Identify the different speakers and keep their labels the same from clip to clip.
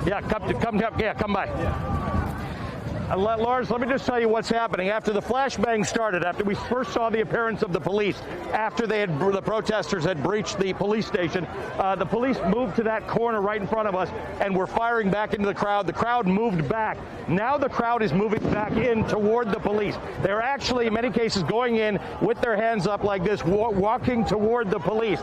Speaker 1: Yeah, come by. Lawrence, let me just tell you what's happening. After the flashbang started, after we first saw the appearance of the police, after the protesters had breached the police station, the police moved to that corner right in front of us and were firing back into the crowd. The crowd moved back. Now the crowd is moving back in toward the police. They're actually, in many cases, going in with their hands up like this, walking toward the police.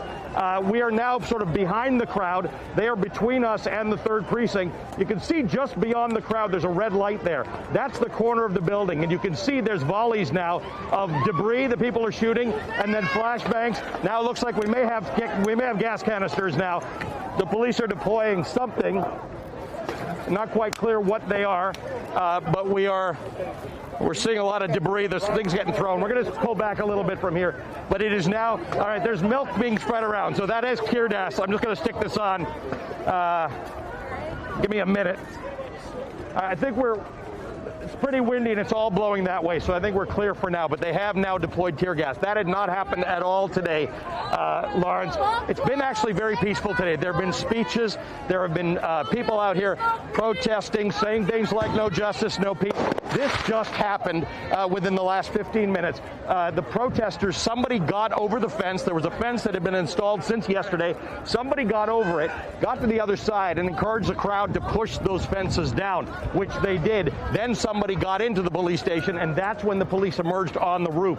Speaker 1: We are now sort of behind the crowd. They are between us and the 3rd precinct. You can see just beyond the crowd, there's a red light there. That's the corner of the building, and you can see there's volleys now of debris that people are shooting, and then flashbangs. Now it looks like we may have gas canisters now. The police are deploying something. Not quite clear what they are, but we're seeing a lot of debris. There's things getting thrown. We're going to pull back a little bit from here, but it is now, all right, there's milk being spread around. So that is tear gas. I'm just going to stick this on. Give me a minute. I think it's pretty windy and it's all blowing that way, so I think we're clear for now, but they have now deployed tear gas. That had not happened at all today, Lawrence. It's been actually very peaceful today. There have been speeches. There have been people out here protesting, saying things like no justice, no peace. This just happened within the last 15 minutes. The protesters, somebody got over the fence. There was a fence that had been installed since yesterday. Somebody got over it, got to the other side, and encouraged the crowd to push those fences down, which they did. Then somebody got into the police station, and that's when the police emerged on the roof.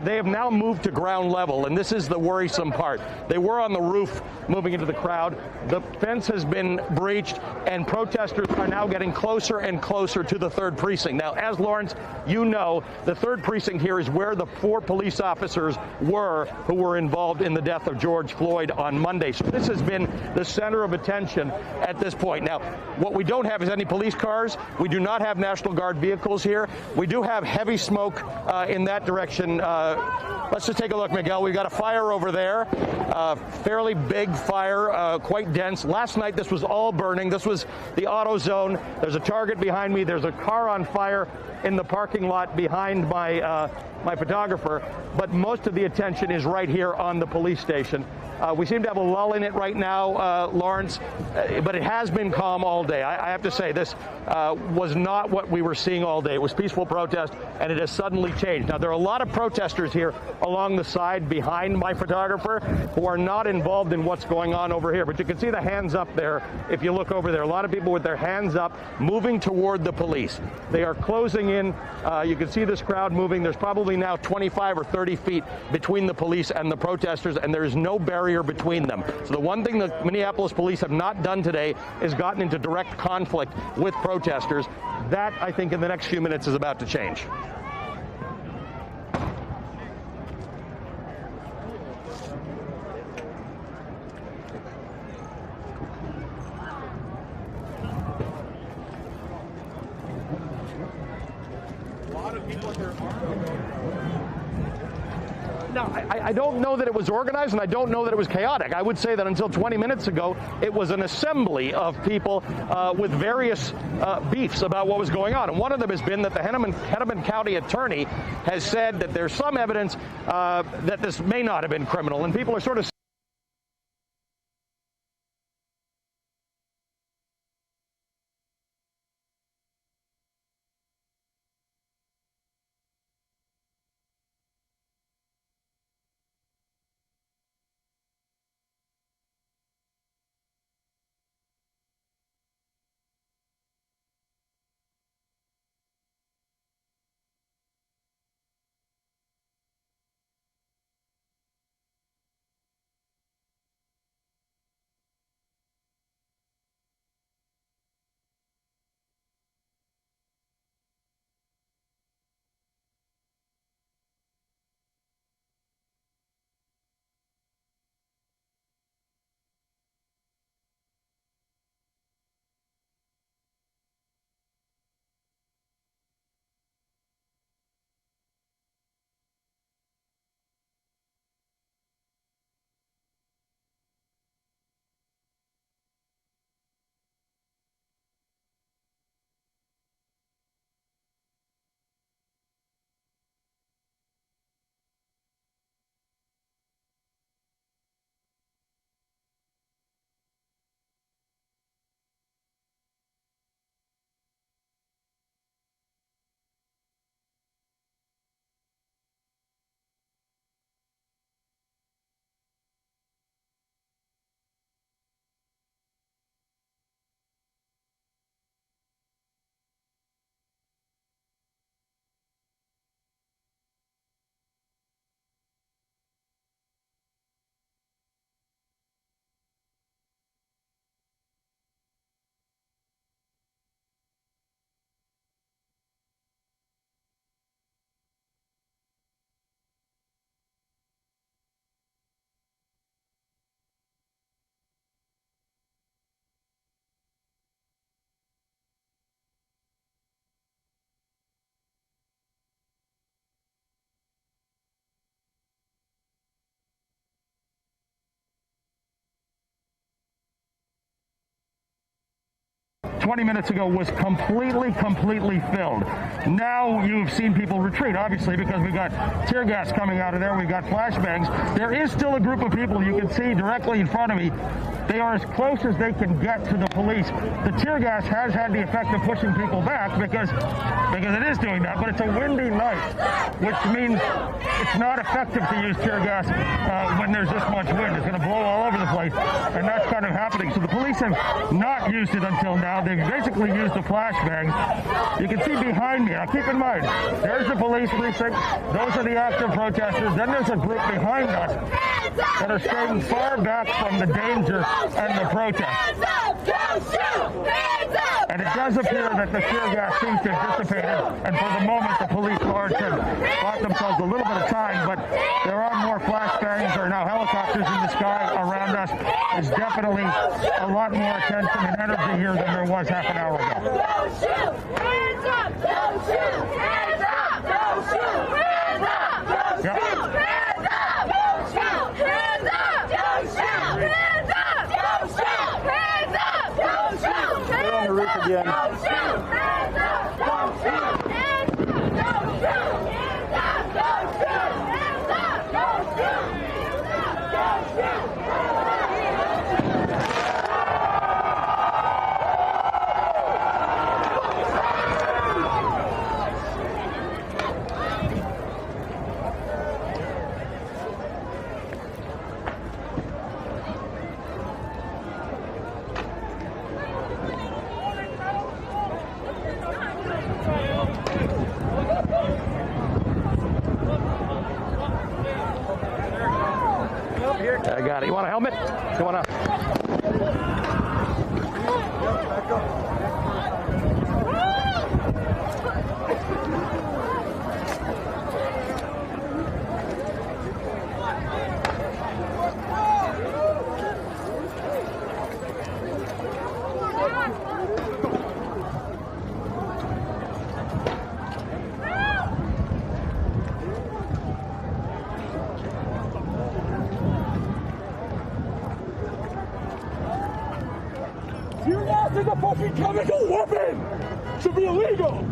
Speaker 1: They have now moved to ground level, and this is the worrisome part. They were on the roof moving into the crowd. The fence has been breached, and protesters are now getting closer and closer to the 3rd precinct. Now, as Lawrence, you know, the 3rd precinct here is where the 4 police officers were who were involved in the death of George Floyd on Monday. So this has been the center of attention at this point. Now, what we don't have is any police cars. We do not have National Guard vehicles here. We do have heavy smoke in that direction. Let's just take a look, Miguel. We've got a fire over there, fairly big fire, quite dense. Last night, this was all burning. This was the auto zone. There's a Target behind me. There's a car on fire in the parking lot behind my photographer. But most of the attention is right here on the police station. We seem to have a lull in it right now, Lawrence, but it has been calm all day. I have to say, this was not what we were seeing all day. It was peaceful protest, and it has suddenly changed. Now, there are a lot of protesters here along the side behind my photographer who are not involved in what's going on over here, but you can see the hands up there if you look over there. A lot of people with their hands up moving toward the police. They are closing in. You can see this crowd moving. There's probably now 25 or 30 feet between the police and the protesters, and there is no barrier between them. So the one thing the Minneapolis police have not done today is gotten into direct conflict with protesters. That, I think, in the next few minutes is about to change. A lot of people at their Now, I don't know that it was organized, and I don't know that it was chaotic. I would say that until 20 minutes ago, it was an assembly of people with various beefs about what was going on. And one of them has been that the Hennepin County attorney has said that there's some evidence that this may not have been criminal, and people are sort of 20 minutes ago was completely filled. Now you've seen people retreat, obviously, because we got tear gas coming out of there. We've got flashbangs. There is still a group of people you can see directly in front of me. They are as close as they can get to the police. The tear gas has had the effect of pushing people back because it is doing that, but it's a windy night, which means it's not effective to use tear gas when there's this much wind. It's going to blow all over the place, and that's kind of happening. So the police have not used it until now. They've basically used the flashbangs. You can see behind me. Now keep in mind, there's the police precinct. Those are the active protesters. Then there's a group behind us that are staying far back from the danger and the protest. And it does appear that the tear gas seems to have dissipated, and for the moment the police guards have bought themselves a little bit of time, but there are more flashbangs. There are now helicopters in the sky around us. There's definitely a lot more attention and energy here than there was half an hour ago.
Speaker 2: Don't shoot! Hands up! Don't shoot! Hands up! Don't shoot! Hands up! Don't shoot! Hands up! Don't shoot! Hands up! Don't shoot! Hands up! Don't shoot! Hands up! Don't shoot!
Speaker 1: We're on the roof again.
Speaker 2: Don't shoot! Hands up! Don't shoot! Hands up! Don't shoot! Hands up! Don't shoot! Hands up! Don't shoot! Hands up! Don't shoot!
Speaker 1: I got it. You want a helmet? Come on up.
Speaker 3: Tear gas is a fucking chemical weapon! Should be illegal!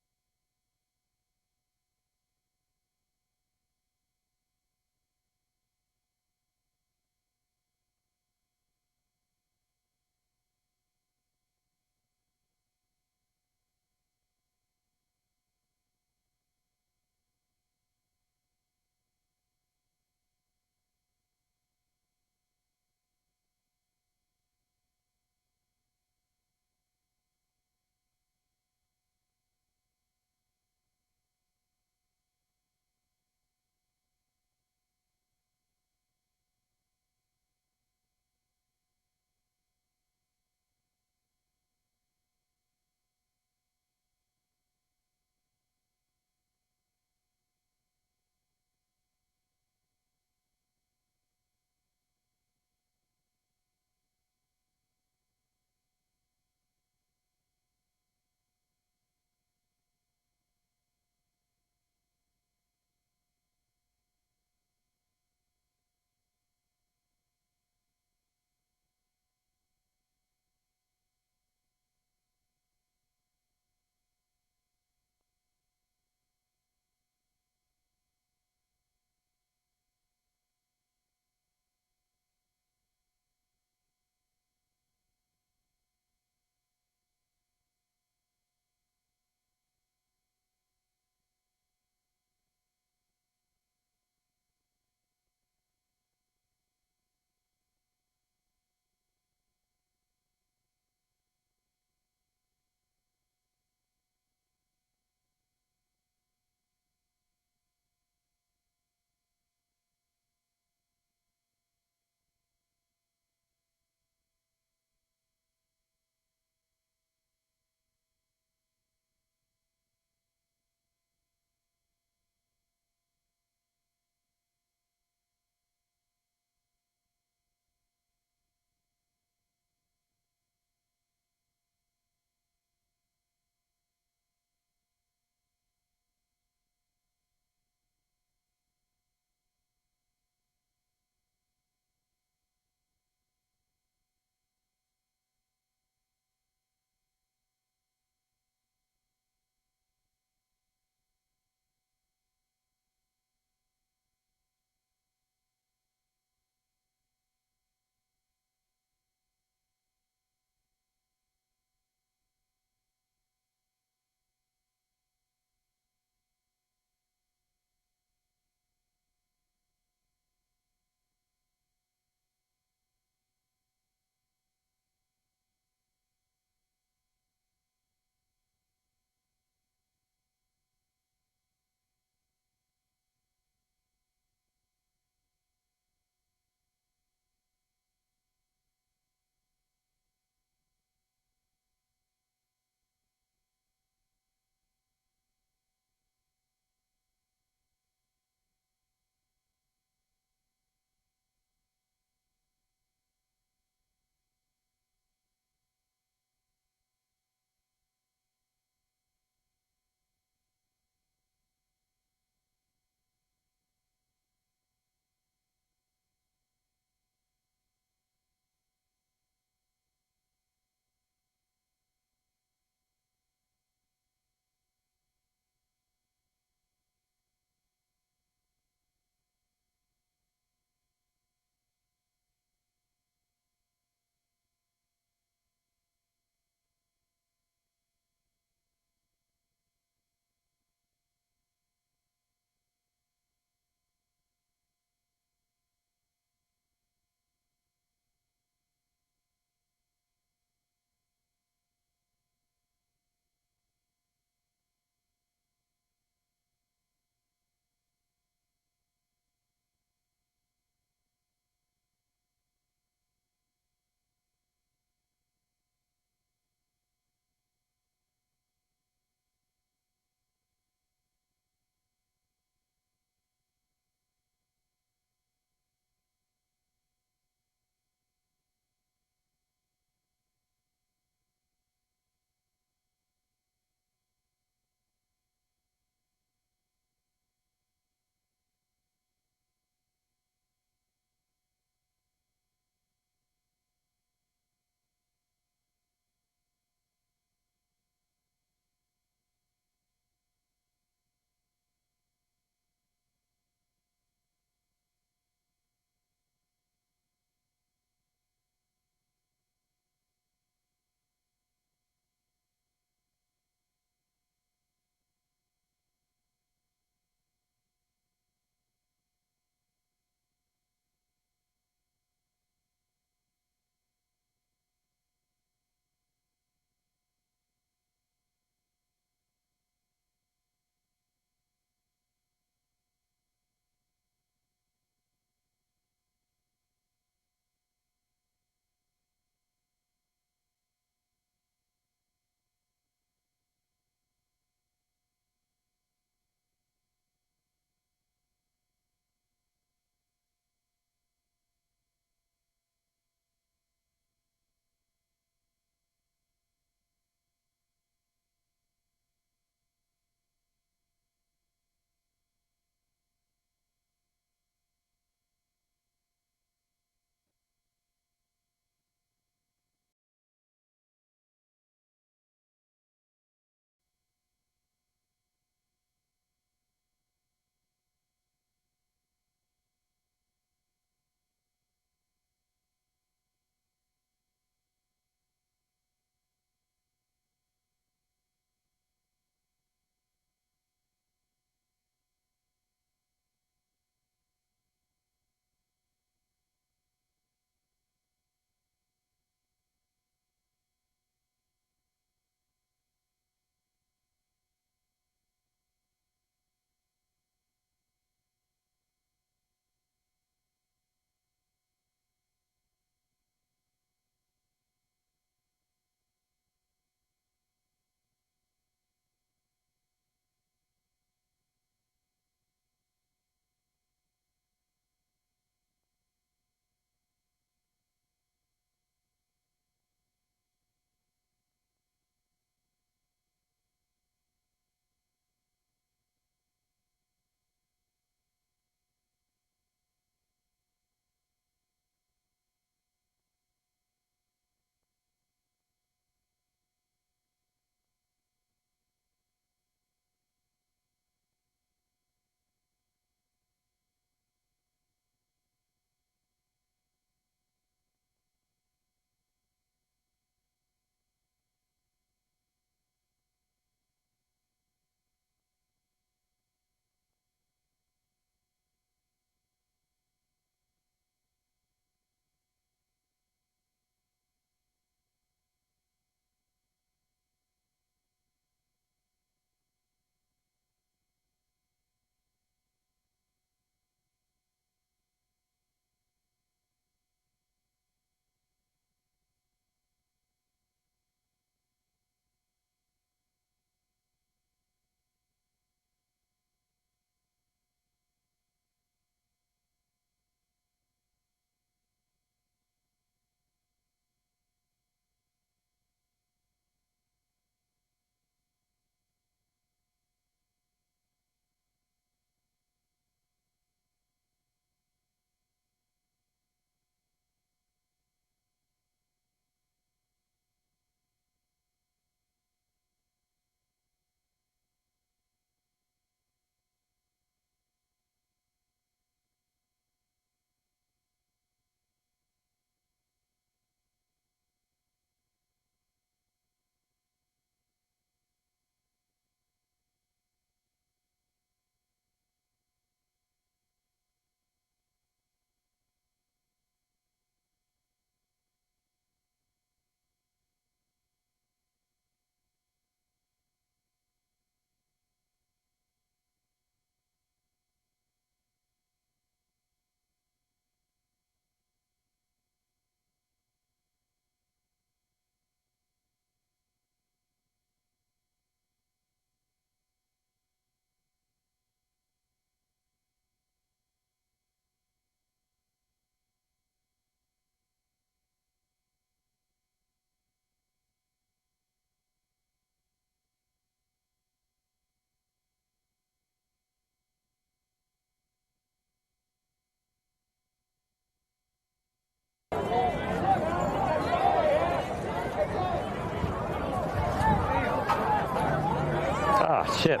Speaker 1: Shit.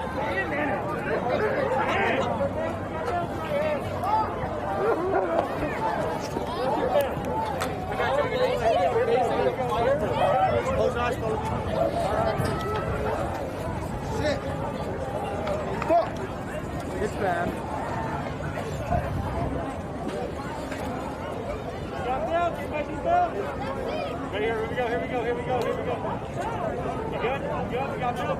Speaker 3: It's bad. Right here we go, here we go, here we go, here we go. You good? You good? We got milk.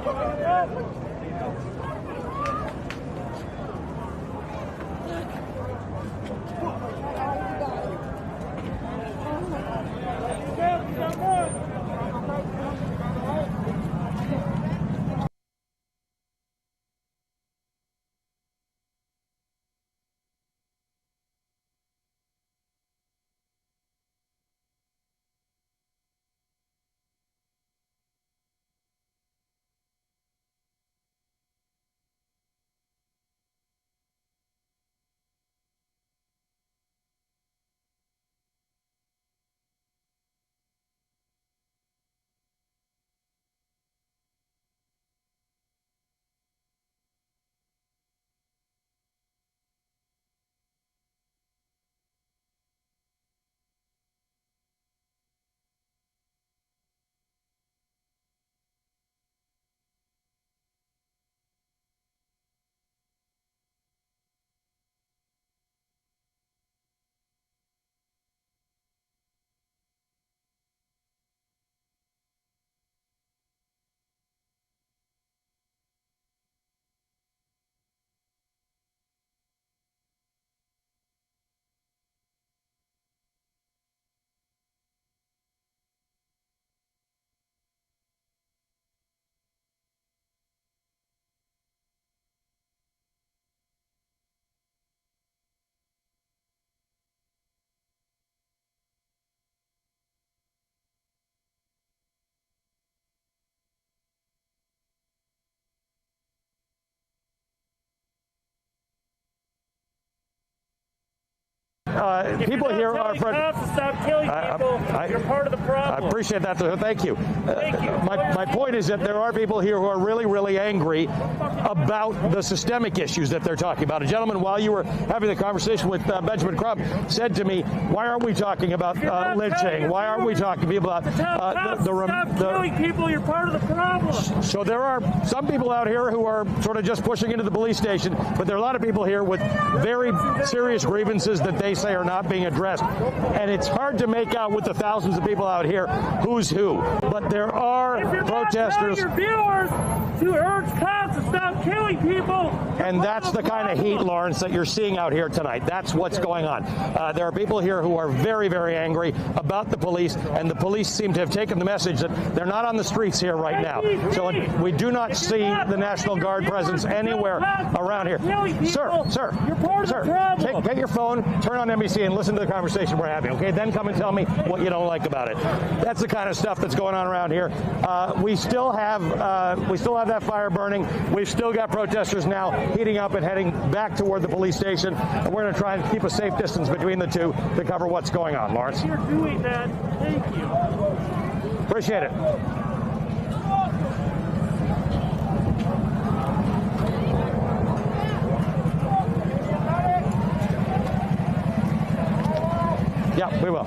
Speaker 1: People here are.
Speaker 3: Cops to stop killing people. You're part of the problem.
Speaker 1: I appreciate that. Thank you.
Speaker 3: Thank you.
Speaker 1: My point is that there are people here who are really, really angry about the systemic issues that they're talking about. A gentleman, while you were having the conversation with Benjamin Crump, said to me, "Why aren't we talking about lynching? Why aren't we talking about
Speaker 3: stop killing people? You're part of the problem."
Speaker 1: So there are some people out here who are sort of just pushing into the police station, but there are a lot of people here with very serious grievances that they say are not being addressed. And it's hard to make out with the thousands of people out here who's who. But there are protesters.
Speaker 3: Your viewers to urge cops to stop killing people.
Speaker 1: And that's the kind of heat, Lawrence, that you're seeing out here tonight. That's what's going on. There are people here who are very, very angry about the police, and the police seem to have taken the message that they're not on the streets here right now. So we do not see the National Guard presence anywhere around here. Sir, get your phone, turn on NBC, and listen to the conversation we're having, okay? Then come and tell me what you don't like about it. That's the kind of stuff that's going on around here. We still have that fire burning. We've still got protesters now heating up and heading back toward the police station. And we're going to try and keep a safe distance between the two to cover what's going on, Lawrence.
Speaker 3: You're doing that. Thank you.
Speaker 1: Appreciate it. Yeah, we will.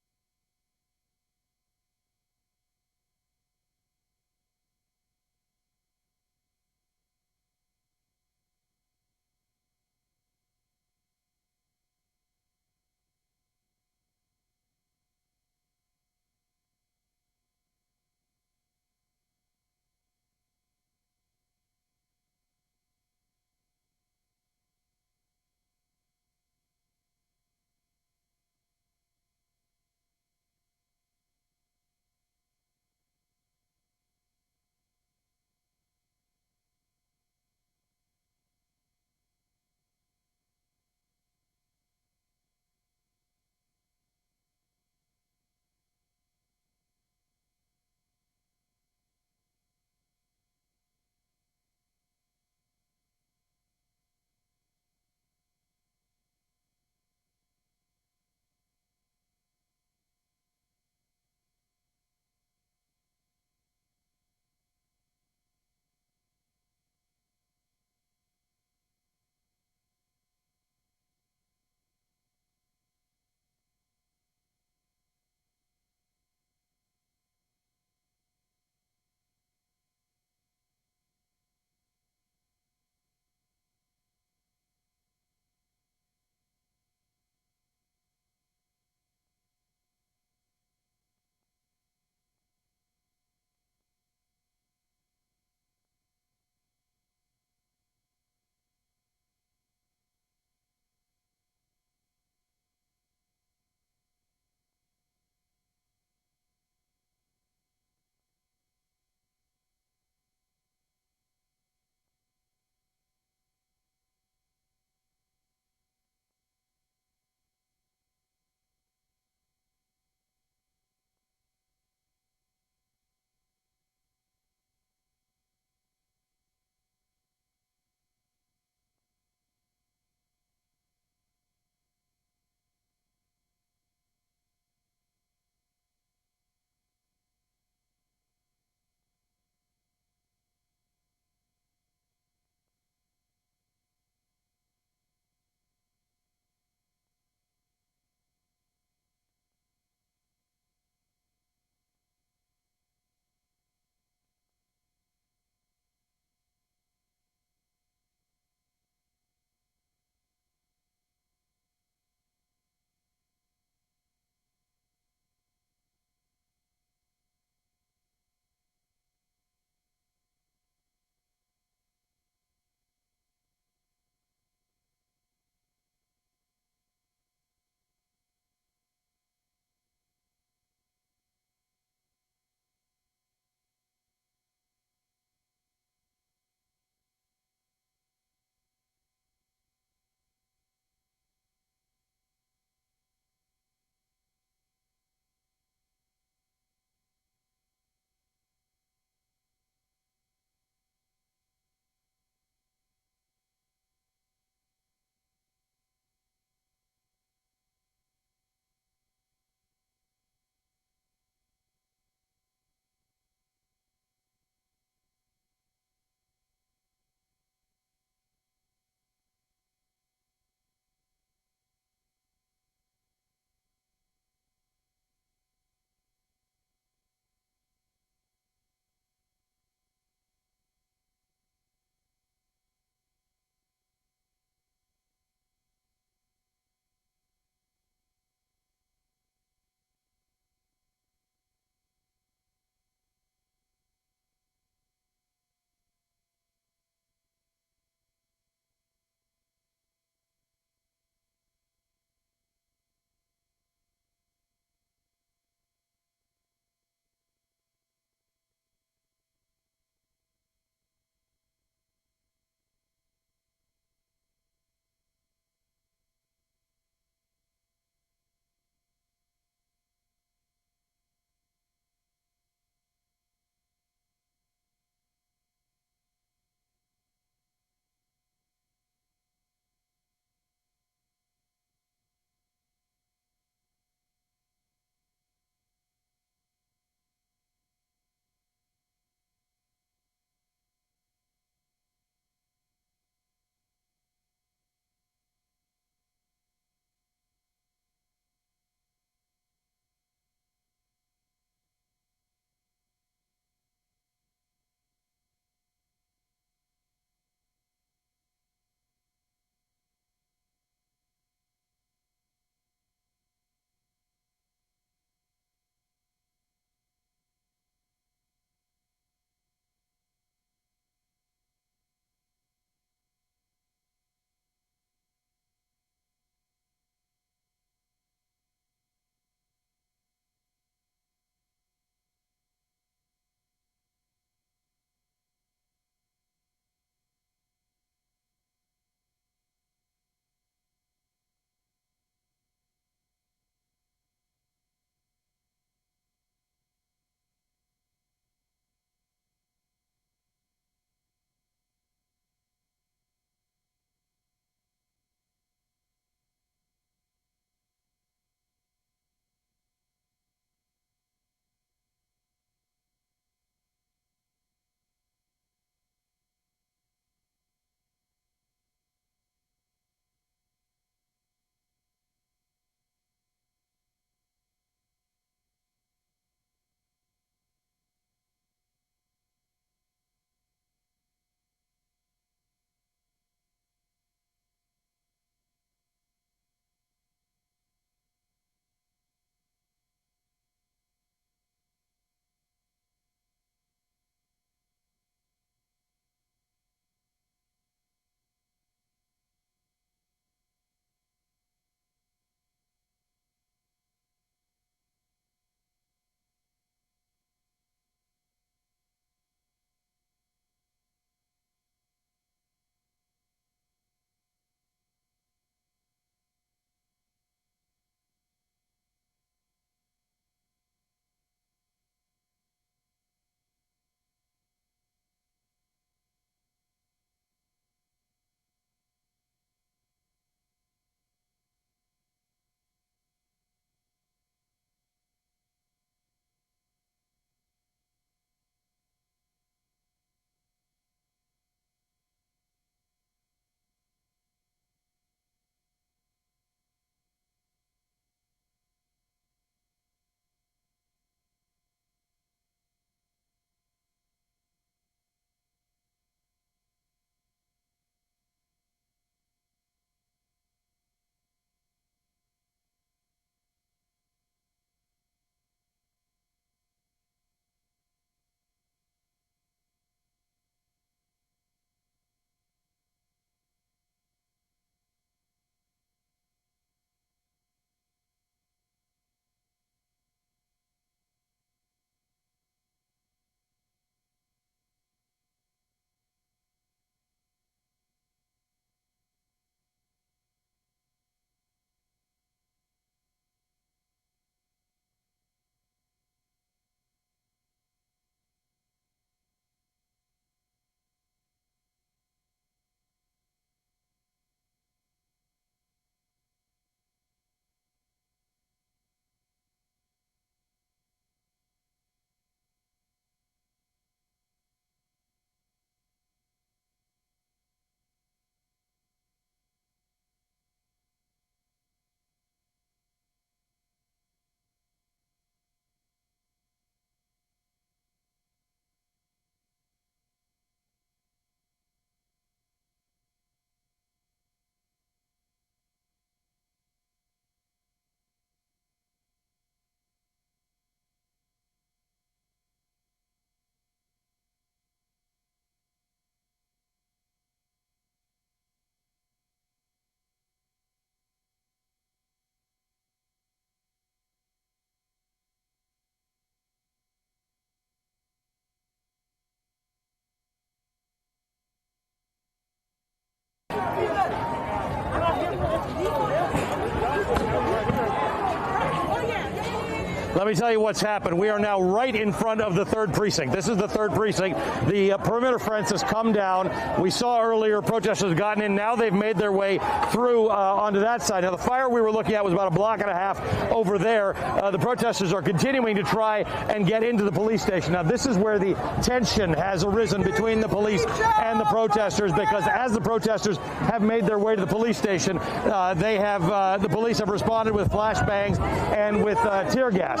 Speaker 1: me tell you what's happened. We are now right in front of the 3rd precinct. This is the 3rd precinct. The perimeter fence has come down. We saw earlier protesters gotten in. Now they've made their way through onto that side. Now the fire we were looking at was about a block and a half over there. The protesters are continuing to try and get into the police station. Now this is where the tension has arisen between the police and the protesters, because as the protesters have made their way to the police station, the police have responded with flashbangs and with tear gas.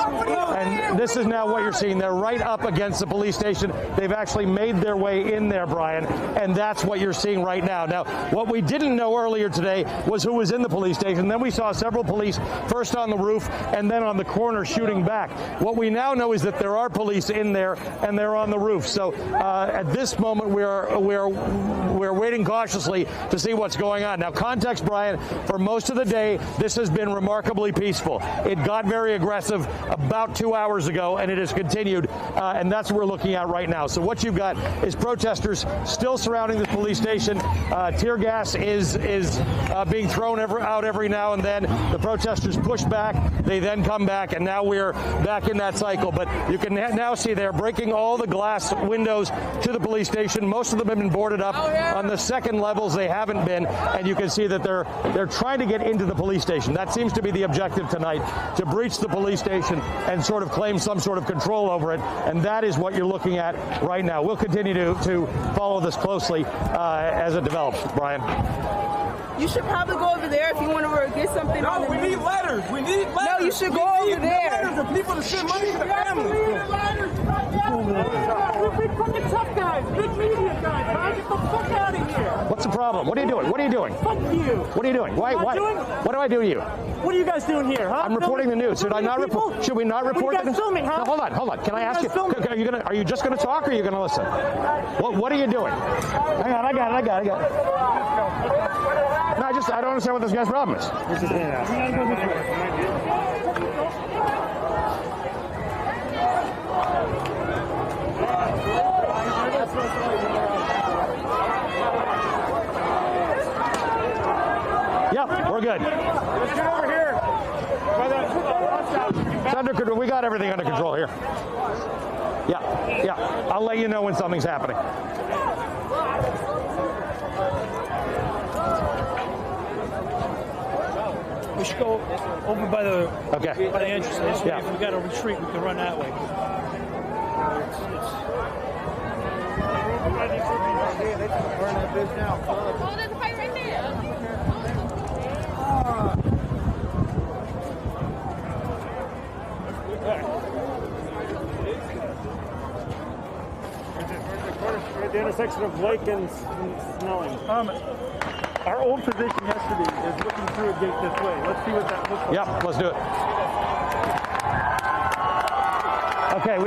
Speaker 1: And this is now what you're seeing. They're right up against the police station. They've actually made their way in there, Brian, and that's what you're seeing right now. Now, what we didn't know earlier today was who was in the police station. Then we saw several police, first on the roof and then on the corner, shooting back. What we now know is that there are police in there and they're on the roof. So at this moment, we're waiting cautiously to see what's going on. Now, context, Brian, for most of the day, this has been remarkably peaceful. It got very aggressive about 2 hours ago, and it has continued, and that's what we're looking at right now. So what you've got is protesters still surrounding the police station. Tear gas is being thrown out every now and then. The protesters push back, they then come back, and now we're back in that cycle. But you can now see they're breaking all the glass windows to the police station. Most of them have been boarded up. On the second levels, they haven't been, and you can see that they're trying to get into the police station. That seems to be the objective tonight, to breach the police station and sort of claim some sort of control over it, and that is what you're looking at right now. We'll continue to follow this closely as it develops, Brian.
Speaker 4: You should probably go over there if you want to get something on the
Speaker 3: we need letters. We need letters.
Speaker 4: No, you should go over there.
Speaker 3: Letters of people to send money to the families. We're big fucking tough guys, big media guys. Huh? Get the fuck out of here.
Speaker 1: What's the problem? What are you doing? What are you doing?
Speaker 3: Fuck you.
Speaker 1: What are you doing? Why? What do I do to you?
Speaker 3: What are you guys doing here, huh?
Speaker 1: I'm reporting the news. Should I not report? Should we not report the news?
Speaker 3: Filming, huh?
Speaker 1: No, hold on. Can I ask you? Are you just going to talk, or are you going to listen? What are you doing? Hang on, I got it. No, I don't understand what this guy's problem is. Yep, we're good.
Speaker 3: Let's get over here.
Speaker 1: It's under control. We got everything under control here. Yeah. I'll let you know when something's happening.
Speaker 5: We should go over by the entrance.
Speaker 1: Yeah.
Speaker 5: If we got to retreat, we can run that way.
Speaker 2: Oh, there's a fight right there.
Speaker 3: We're at the intersection of Lake and Snelling. Our old position yesterday is looking through a gate this way. Let's see what that looks like.
Speaker 1: Yep, let's do it. Okay.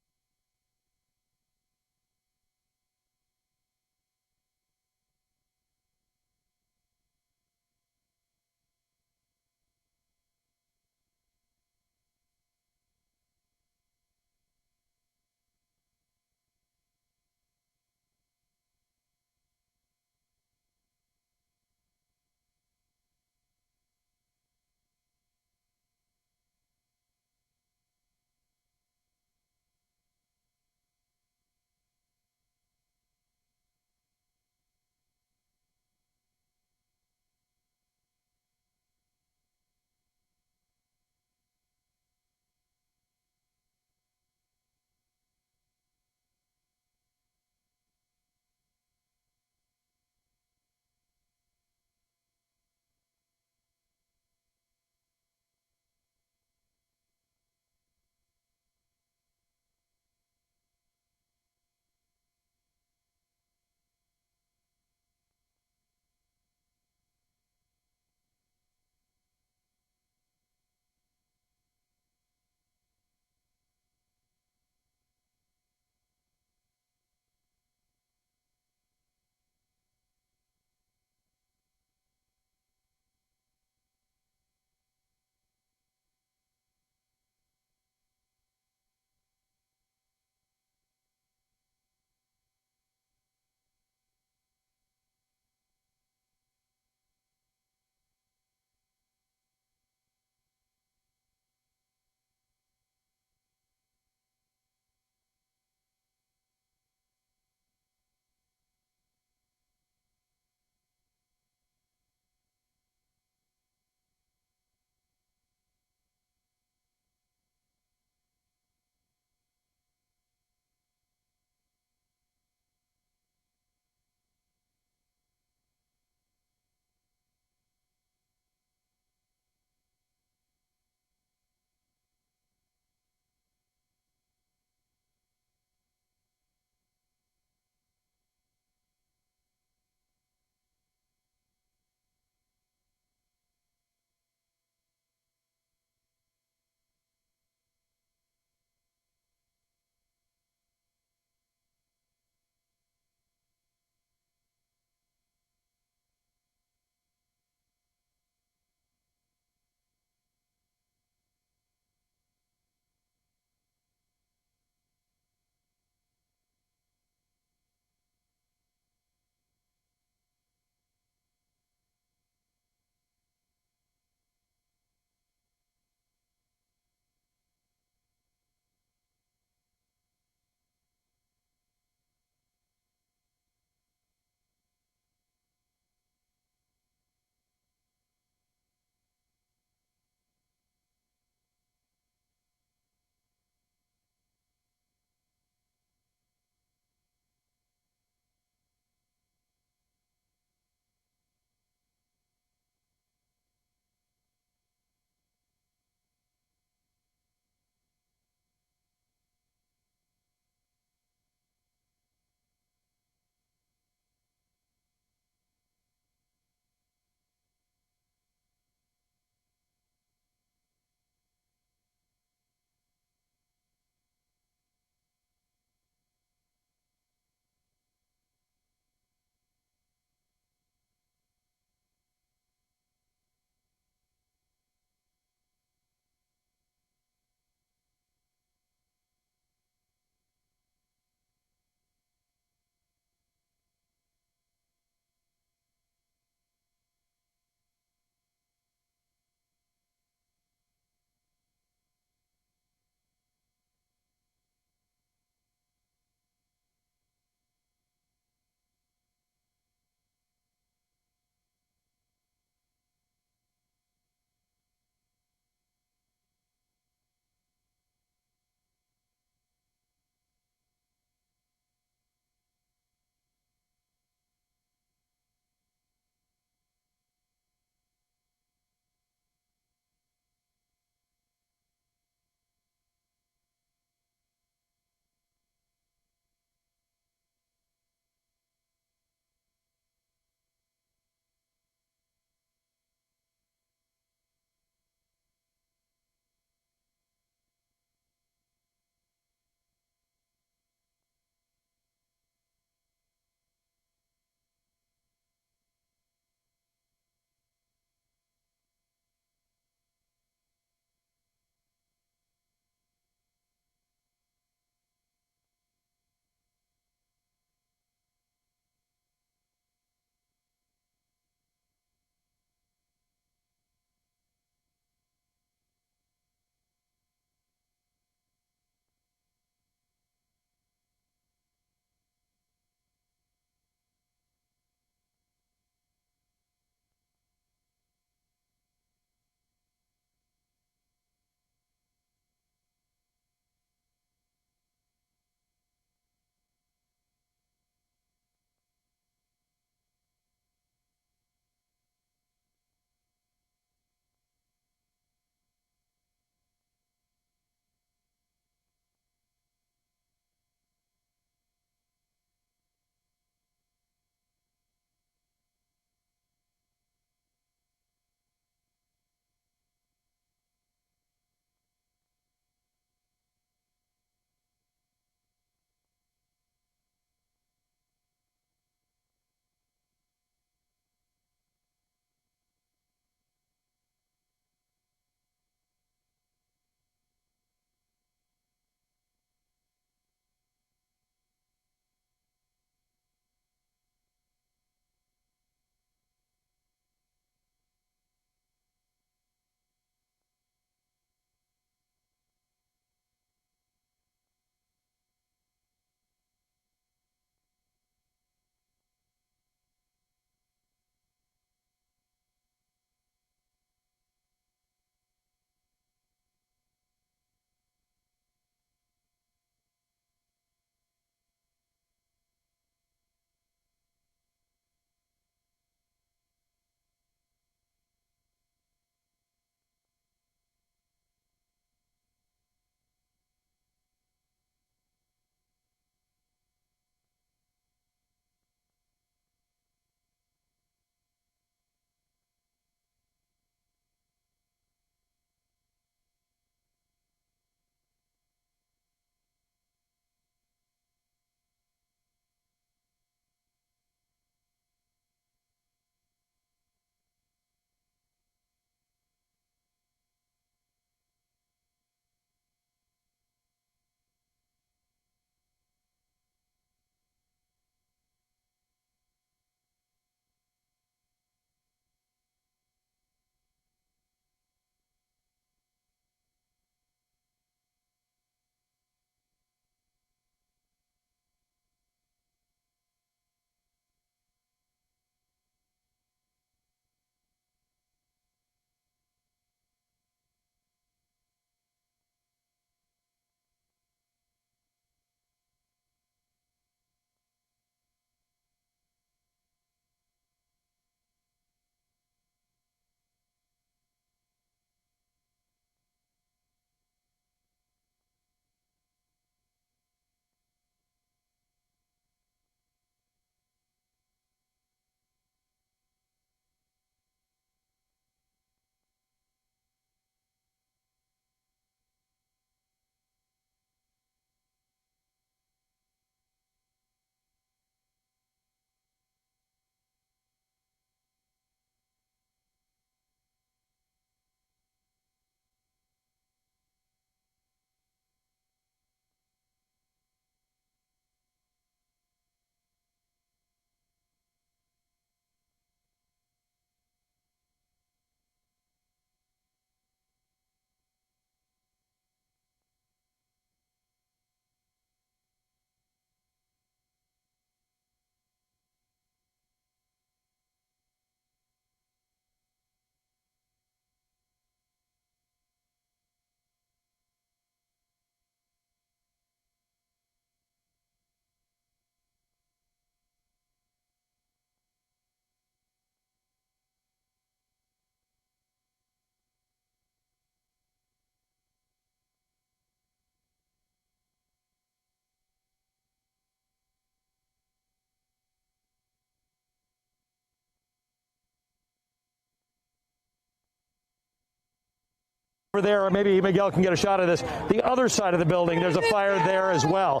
Speaker 1: Over there, maybe Miguel can get a shot of this. The other side of the building, there's a fire there as well.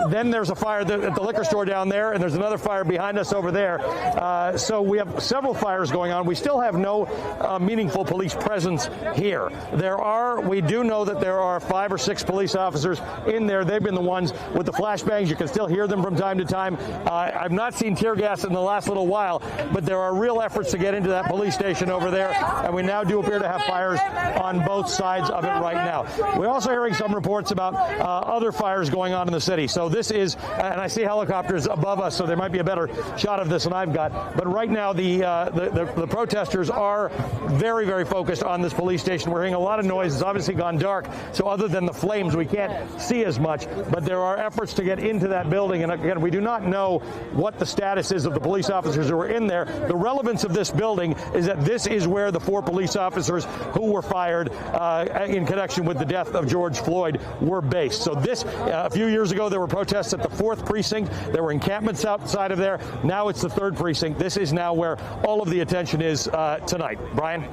Speaker 1: Then there's a fire at the liquor store down there, and there's another fire behind us over there. So we have several fires going on. We still have no meaningful police presence here. We do know that there are 5 or 6 police officers in there. They've been the ones with the flashbangs. You can still hear them from time to time. I've not seen tear gas in the last little while, but there are real efforts to get into that police station over there, and we now do appear to have fires on both sides of it right now. We're also hearing some reports about other fires going on in the city. So this is, and I see helicopters above us, so there might be a better shot of this than I've got. But right now, the protesters are very, very focused on this police station. We're hearing a lot of noise. It's obviously gone dark, so other than the flames, we can't see as much. But there are efforts to get into that building, and again, we do not know what the status is of the police officers who are in there. The relevance of this building is that this is where the 4 police officers who were fired in connection with the death of George Floyd were based. So this, a few years ago, there were protests at the 4th precinct. There were encampments outside of there. Now it's the 3rd precinct. This is now where all of the attention is tonight. Brian?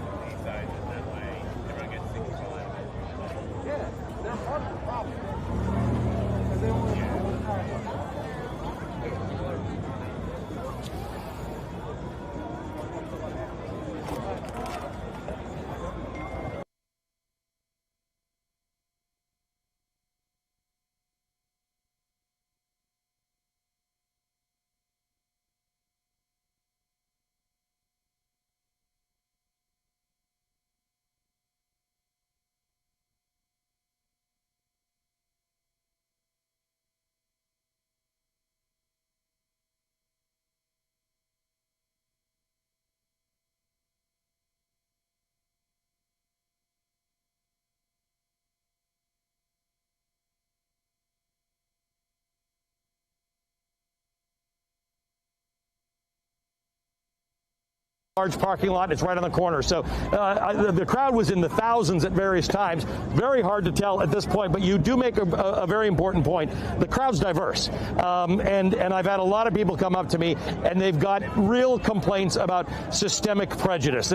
Speaker 1: Large parking lot. It's right on the corner. So the crowd was in the thousands at various times. Very hard to tell at this point, but you do make a very important point. The crowd's diverse. And I've had a lot of people come up to me, and they've got real complaints about systemic prejudice.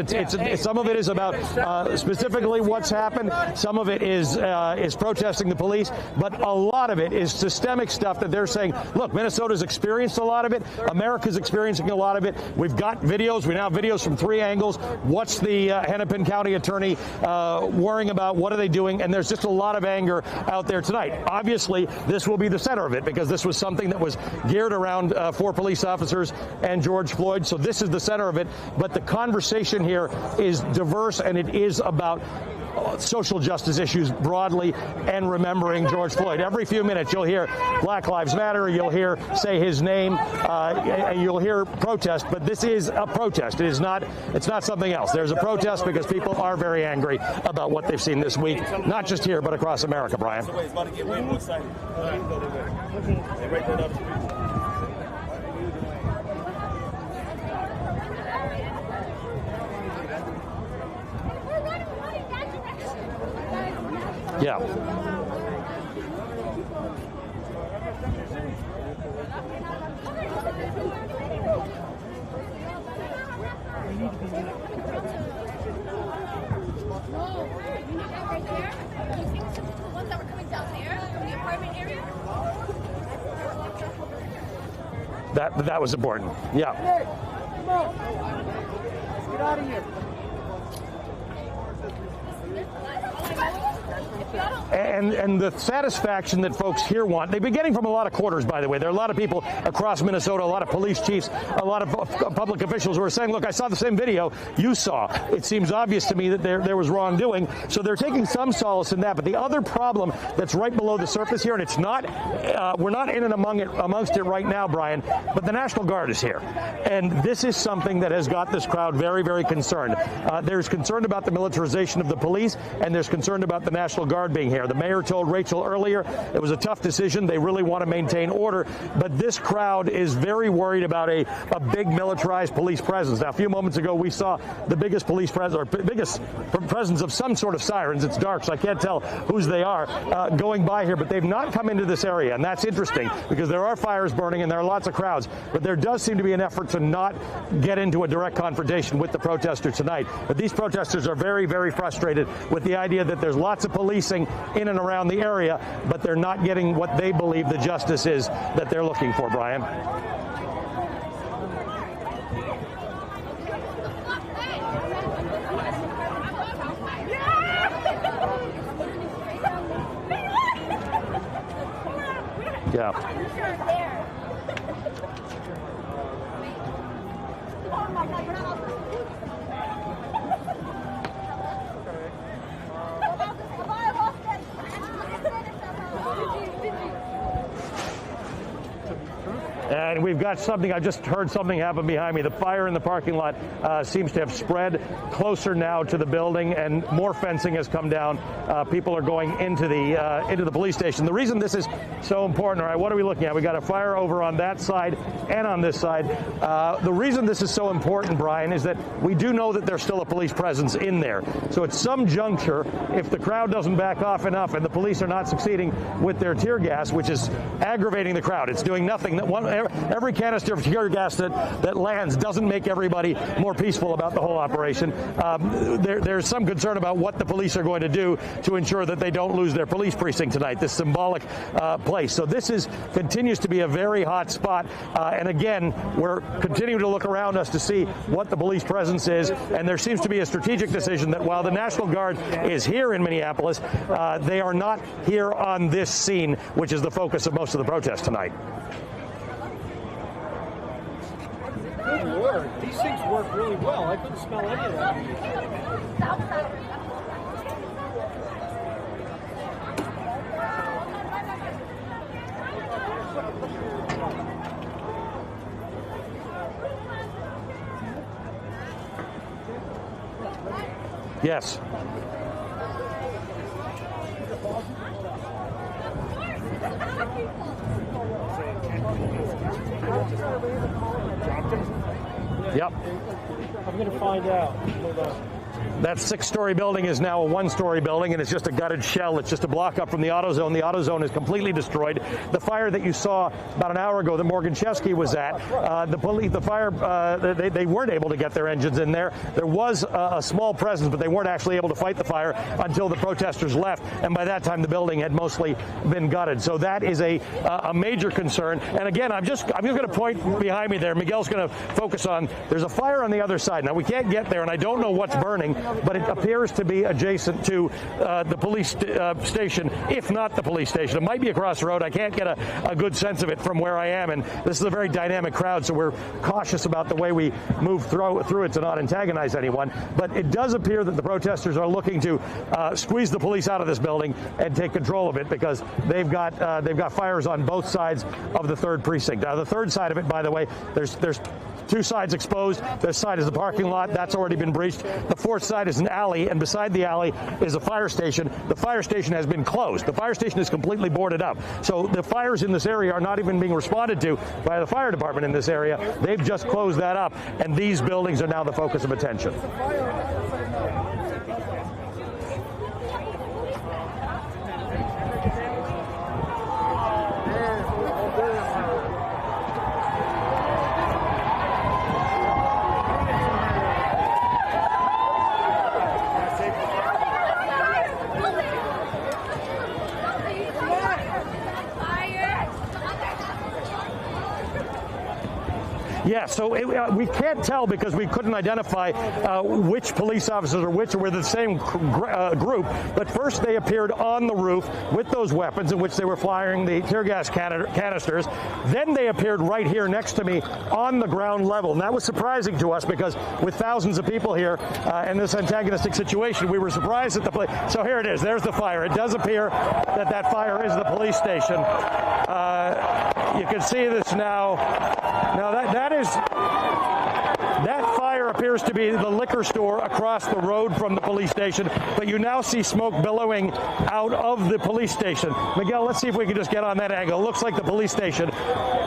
Speaker 1: Some of it is about specifically what's happened. Some of it is protesting the police. But a lot of it is systemic stuff that they're saying, look, Minnesota's experienced a lot of it. America's experiencing a lot of it. We've got videos. We now have videos from 3 angles. What's the Hennepin County attorney worrying about? What are they doing? And there's just a lot of anger out there tonight. Obviously, this will be the center of it because this was something that was geared around 4 police officers and George Floyd. So this is the center of it. But the conversation here is diverse, and it is about social justice issues broadly and remembering George Floyd. Every few minutes you'll hear Black Lives Matter, you'll hear say his name, and you'll hear protest, but this is a protest. It's not something else. There's a protest because people are very angry about what they've seen this week, not just here but across America, Brian. Yeah. That was important. Yeah.
Speaker 3: Come on. Get out of here.
Speaker 1: And the satisfaction that folks here want, they've been getting from a lot of quarters, by the way. There are a lot of people across Minnesota, a lot of police chiefs, a lot of public officials who are saying, look, I saw the same video you saw. It seems obvious to me that there was wrongdoing. So they're taking some solace in that. But the other problem that's right below the surface here, and it's not, we're not in and amongst it right now, Brian, but the National Guard is here. And this is something that has got this crowd very, very concerned. There's concern about the militarization of the police, and there's concern about the National Guard Guard being here. The mayor told Rachel earlier it was a tough decision. They really want to maintain order, but this crowd is very worried about a big militarized police presence. Now, a few moments ago, we saw the biggest police presence, or biggest presence of some sort of sirens. It's dark, so I can't tell whose they are, going by here, but they've not come into this area, and that's interesting because there are fires burning and there are lots of crowds, but there does seem to be an effort to not get into a direct confrontation with the protesters tonight. But these protesters are very, very frustrated with the idea that there's lots of policing in and around the area, but they're not getting what they believe the justice is that they're looking for, Brian. Yeah. And we've got something, I just heard something happen behind me. The fire in the parking lot seems to have spread closer now to the building, and more fencing has come down. People are going into the police station. The reason this is so important, all right, what are we looking at? We got a fire over on that side and on this side. The reason this is so important, Brian, is that we do know that there's still a police presence in there. So at some juncture, if the crowd doesn't back off enough and the police are not succeeding with their tear gas, which is aggravating the crowd, it's doing nothing. Every canister of tear gas that lands doesn't make everybody more peaceful about the whole operation. There's some concern about what the police are going to do to ensure that they don't lose their police precinct tonight, this symbolic place. So this continues to be a very hot spot. And again, we're continuing to look around us to see what the police presence is. And there seems to be a strategic decision that while the National Guard is here in Minneapolis, they are not here on this scene, which is the focus of most of the protests tonight.
Speaker 5: Good Lord, these things work really well. I couldn't smell any of that.
Speaker 1: Yes. Yep.
Speaker 5: I'm going to find out. Hold on.
Speaker 1: That 6-story building is now a 1-story building, and it's just a gutted shell. It's just a block up from the auto zone. The auto zone is completely destroyed. The fire that you saw about an hour ago that Morgan Chesky was at, they weren't able to get their engines in there. There was a small presence, but they weren't actually able to fight the fire until the protesters left, and by that time the building had mostly been gutted. So that is a major concern. And again, I'm just going to point behind me there. Miguel's going to focus on, there's a fire on the other side. Now, we can't get there, and I don't know what's burning, but it appears to be adjacent to the police station, if not the police station. It might be across the road. I can't get a good sense of it from where I am, and this is a very dynamic crowd, so we're cautious about the way we move through it to not antagonize anyone. But it does appear that the protesters are looking to squeeze the police out of this building and take control of it, because they've got fires on both sides of the 3rd precinct. Now, the 3rd side of it, by the way, there's 2 sides exposed. This side is the parking lot. That's already been breached. The 4th side is an alley, and beside the alley is a fire station. The fire station has been closed. The fire station is completely boarded up. So the fires in this area are not even being responded to by the fire department in this area. They've just closed that up, and these buildings are now the focus of attention. Yeah, so we can't tell because we couldn't identify which police officers are which, or were the same group. But first they appeared on the roof with those weapons in which they were firing the tear gas canisters. Then they appeared right here next to me on the ground level. And that was surprising to us because with thousands of people here in this antagonistic situation, we were surprised at the place. So here it is. There's the fire. It does appear that fire is the police station. You can see this now. Now that That fire appears to be the liquor store across the road from the police station, but you now see smoke billowing out of the police station. Miguel, let's see if we can just get on that angle. It looks like the police station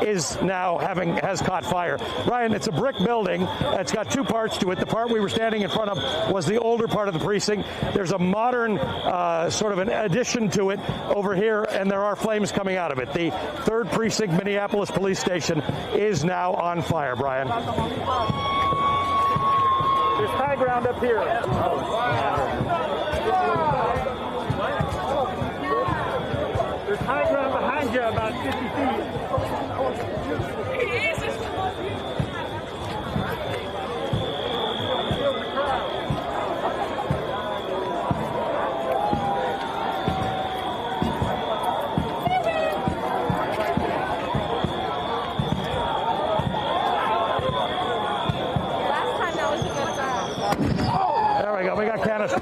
Speaker 1: is now has caught fire. Brian, it's a brick building. It's got two parts to it. The part we were standing in front of was the older part of the precinct. There's a modern sort of an addition to it over here, and there are flames coming out of it. The 3rd Precinct Minneapolis Police Station is now on fire, Brian.
Speaker 3: There's high ground up here. There's high ground behind you about 50 feet.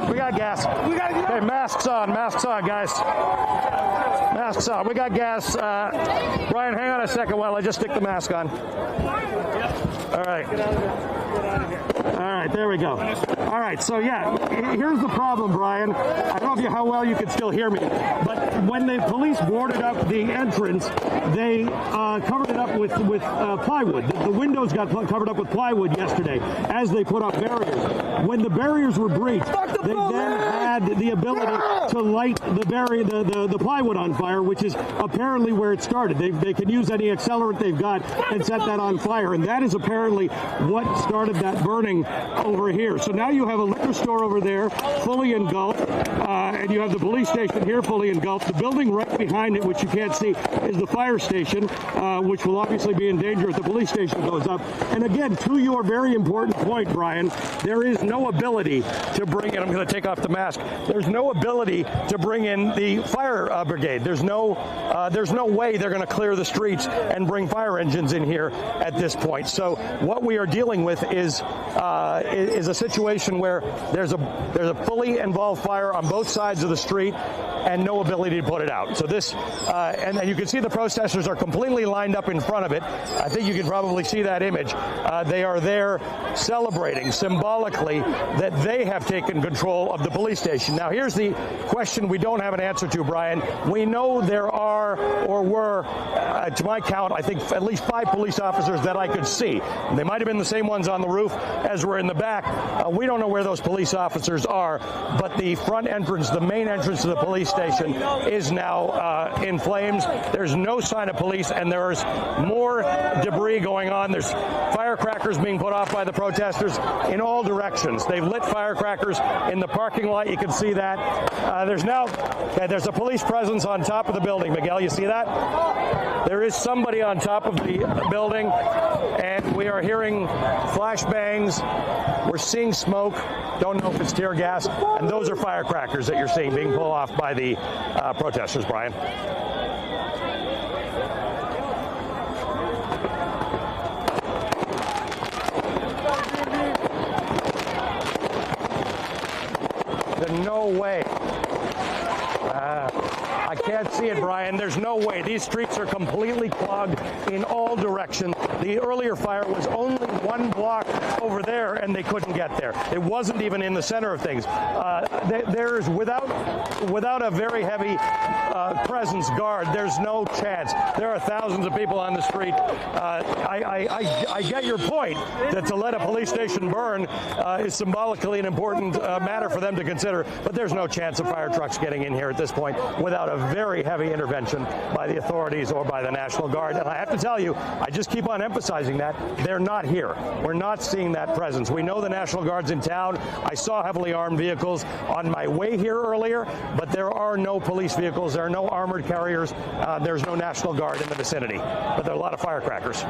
Speaker 1: We got gas. Okay, masks on, guys. Masks on. We got gas. Brian, hang on a second while I just stick the mask on. All right. All right, there we go. All right, so yeah, here's the problem, Brian. I don't know how well you can still hear me, but when the police boarded up the entrance, they covered it up with plywood. The windows got covered up with plywood yesterday as they put up barriers. When the barriers were breached, they then had the ability to light the plywood on fire, which is apparently where it started. They can use any accelerant they've got and set that on fire, and that is apparently what started that burning over here. So now you have a liquor store over there fully engulfed, and you have the police station here fully engulfed. The building right behind it, which you can't see, is the fire station, which will obviously be in danger if the police station goes up. And again, to your very important point, Brian, there is no ability to bring in, I'm going to take off the mask, there's no ability to bring in the fire brigade. There's no way they're going to clear the streets and bring fire engines in here at this point. So what we are dealing with is a situation where there's a fully involved fire on both sides of the street and no ability to put it out. So this, and then you can see the protesters are completely lined up in front of it. I think you can probably see that image. They are there celebrating symbolically that they have taken control of the police station. Now, here's the question we don't have an answer to, Brian. We know there are, or were, to my count, I think at least 5 police officers that I could see. They might have been the same ones on the roof as were in the back. We don't know where those police officers are, but the front entrance, the main entrance to the police station is now in flames. There's no sign of police, and there's more debris going on. There's firecrackers being put off by the protesters in all directions. They've lit firecrackers in the parking lot. You can see that. There's a police presence on top of the building. Miguel, you see that? There is somebody on top of the building, and we are hearing flashbangs. We're seeing smoke. Don't know if it's tear gas, and those are firecrackers that you're seeing being pulled off by the protesters, Brian. There's no way. I can't see it, Brian. There's no way. These streets are completely clogged in all directions. The earlier fire was only 1 block over there, and they couldn't get there. It wasn't even in the center of things. There's without a very heavy presence guard, there's no chance. There are thousands of people on the street. I get your point that to let a police station burn is symbolically an important matter for them to consider, but there's no chance of fire trucks getting in here at this point without a very heavy intervention by the authorities or by the National Guard. And I have to tell you, I just keep on emphasizing that they're not here. We're not seeing that presence. We know the National Guard's in town. I saw heavily armed vehicles on my way here earlier, but there are no police vehicles. There are no armored carriers. There's no National Guard in the vicinity, but there are a lot of firecrackers.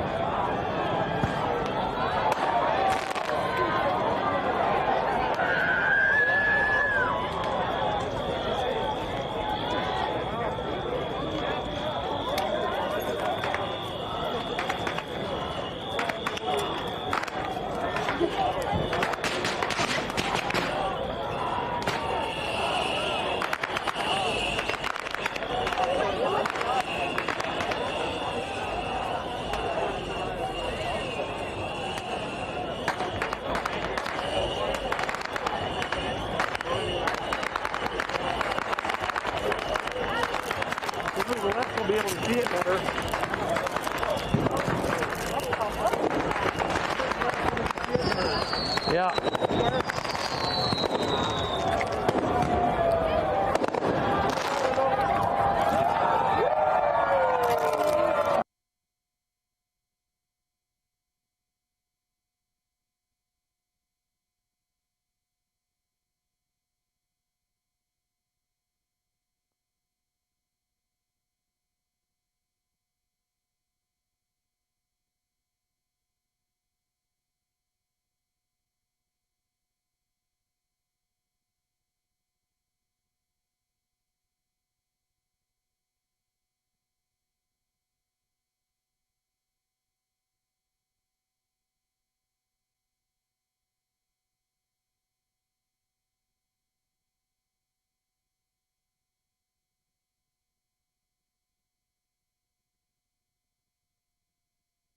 Speaker 3: Hopefully the left will be able to see it better.
Speaker 1: Yeah.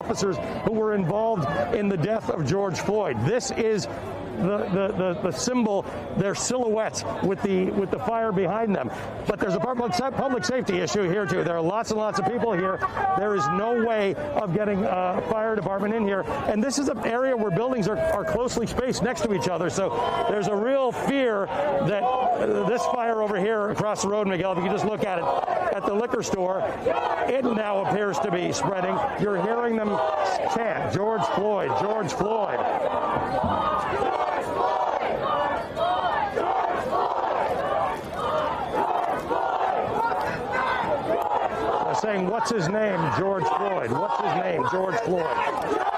Speaker 1: Officers who were involved in the death of George Floyd. This is the symbol, their silhouettes with the fire behind them. But there's a public safety issue here too. There are lots and lots of people here. There is no way of getting a fire department in here. And this is an area where buildings are closely spaced next to each other. So there's a real fear that this fire over here across the road, Miguel, if you can just look at it, at the liquor store, it now appears to be spreading. You're hearing them chant, George Floyd, George Floyd. They're saying, what's his name? George Floyd. What's his name? George Floyd.
Speaker 2: What's his name?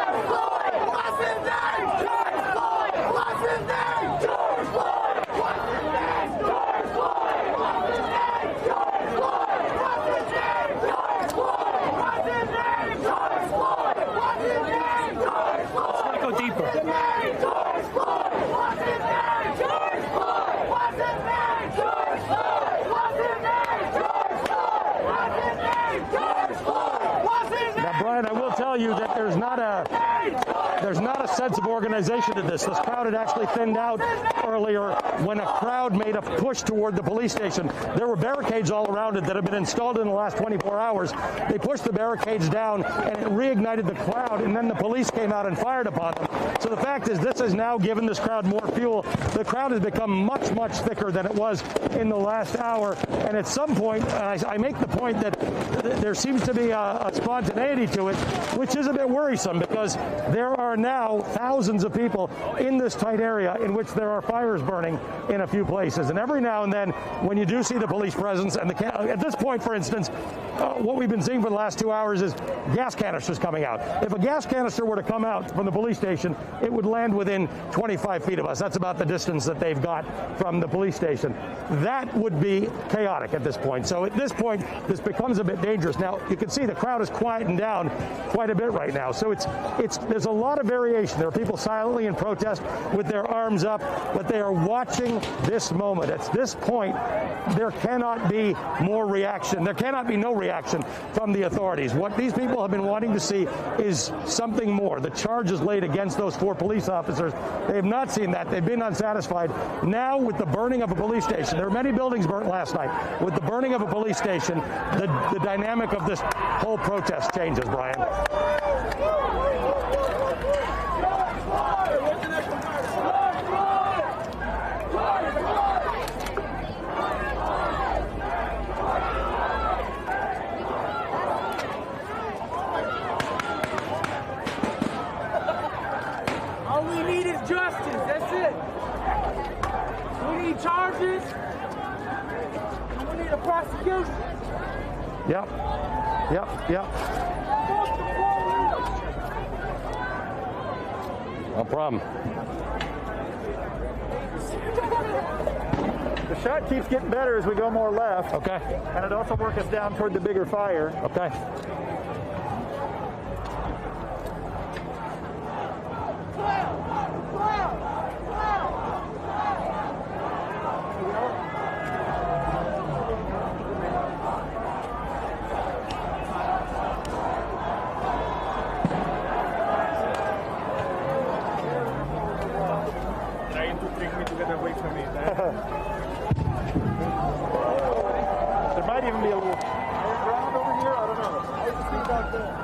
Speaker 2: George Floyd! What's his name? George Floyd! What's his name? George Floyd! What's his name? George Floyd! What's his name? George Floyd! What's his name? George Floyd! What's his name? George Floyd!
Speaker 3: Let's go deeper.
Speaker 2: George Floyd! What's his name? George Floyd! What's his name? George Floyd! What's his name? George Floyd! What's his name? George Floyd! What's his name?
Speaker 1: Now, Brian, I will tell you that there's not a sense of organization to this. This crowd had actually thinned out earlier when a crowd made a push toward the police station. There were barricades all around it that had been installed in the last 24 hours. They pushed the barricades down and it reignited the crowd, and then the police came out and fired upon them. So the fact is, this has now given this crowd more fuel. The crowd has become much, much thicker than it was in the last hour. And at some point, I make the point that there seems to be a spontaneity to it, which is a bit worrisome because there are now thousands of people in this tight area in which there are fires burning in a few places. And every now and then, when you do see the police presence, and at this point, for instance, what we've been seeing for the last 2 hours is gas canisters coming out. If a gas canister were to come out from the police station, it would land within 25 feet of us. That's about the distance that they've got from the police station. That would be chaotic at this point. So at this point, this becomes a bit dangerous. Now, you can see the crowd is quieting down quite a bit right now. So there's a lot of variation. There are people silently in protest with their arms up, but they are watching this moment. At this point, there cannot be more reaction. There cannot be no reaction from the authorities. What these people have been wanting to see is something more. The charges laid against those 4 police officers, they have not seen that. They've been unsatisfied. Now, with the burning of a police station, there were many buildings burnt last night. With the burning of a police station, the dynamic of this whole protest changes, Brian.
Speaker 6: All we need is justice. That's it. We need charges. And we need a prosecution.
Speaker 1: Yep. No problem.
Speaker 3: The shot keeps getting better as we go more left.
Speaker 1: Okay.
Speaker 3: And it also works us down toward the bigger fire.
Speaker 1: Okay.
Speaker 3: Trying to take me to get away from me. There might even be a little here? I don't know. I just think back there.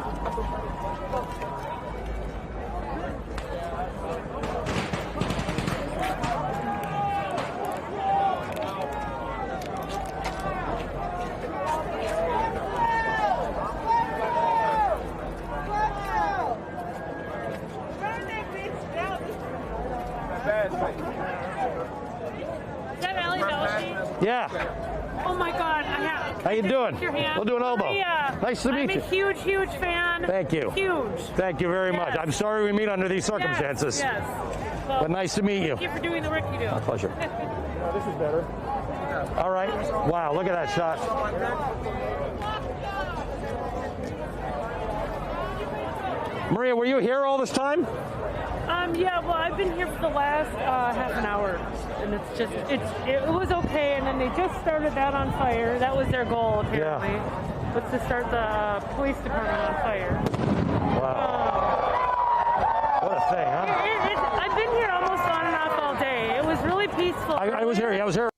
Speaker 1: Yeah.
Speaker 7: Oh my God!
Speaker 1: How you doing?
Speaker 7: Your hand.
Speaker 1: We'll do an elbow. Nice to meet you.
Speaker 7: I'm a huge, huge fan.
Speaker 1: Thank you.
Speaker 7: Huge.
Speaker 1: Thank you very much. I'm sorry we meet under these circumstances.
Speaker 7: Yes. Well,
Speaker 1: but nice to meet you.
Speaker 7: Thank you for doing the work you do.
Speaker 1: My pleasure.
Speaker 3: This is better.
Speaker 1: All right. Wow, look at that shot. Maria, were you here all this time?
Speaker 7: Yeah, well, I've been here for the last half an hour, and it was okay, and then they just started that on fire. That was their goal, apparently.
Speaker 1: Yeah.
Speaker 7: Was to start the police department on fire.
Speaker 1: Wow. What a thing, huh?
Speaker 7: I've been here almost on and off all day. It was really peaceful.
Speaker 1: I was here. I was here.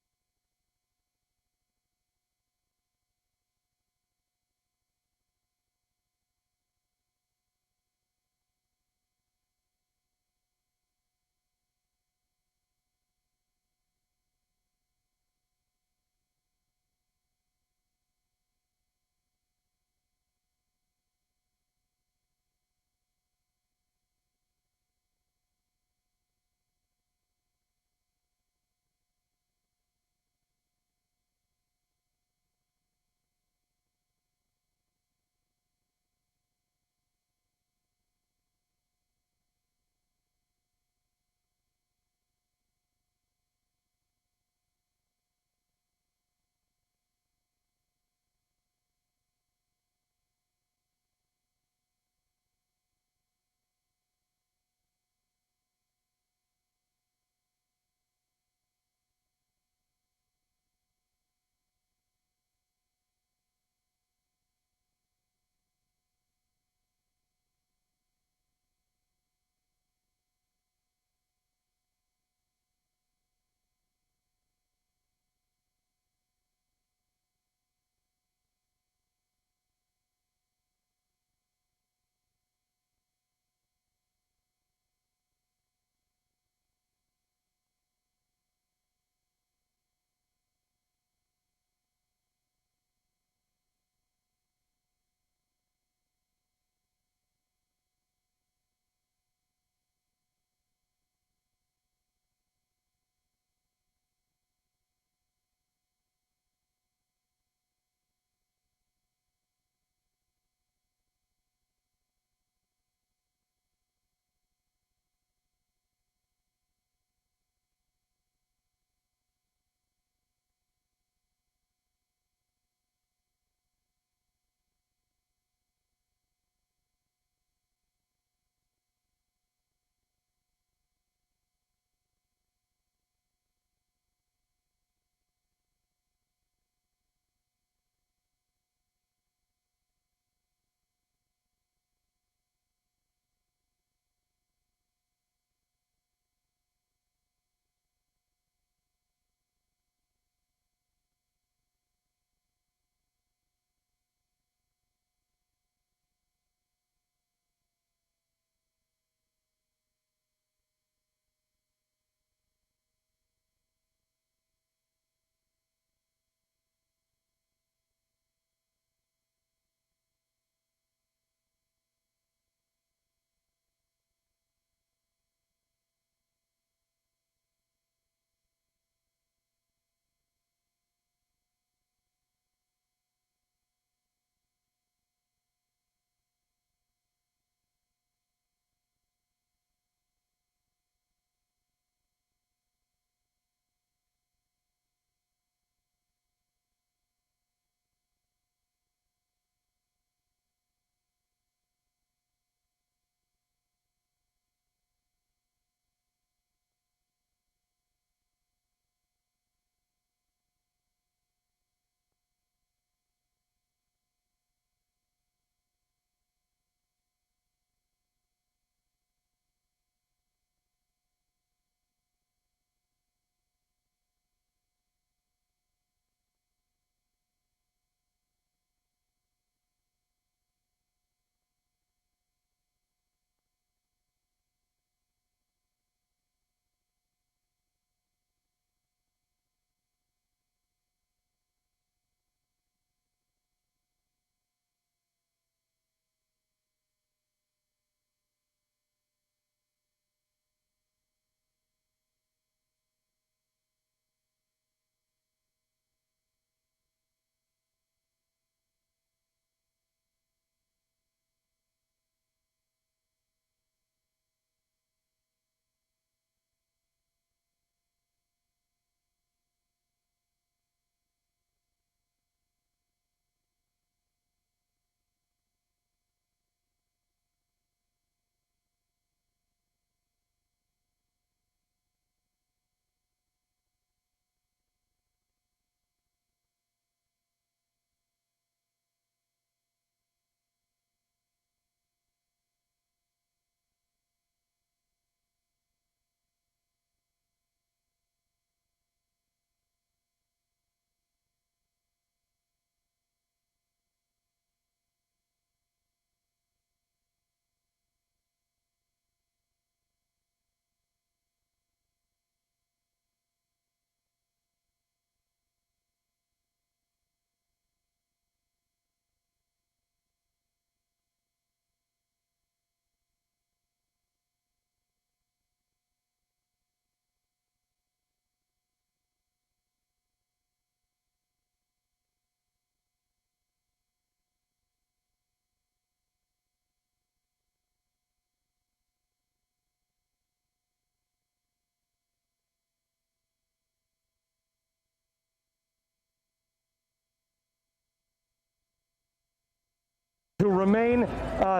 Speaker 1: to remain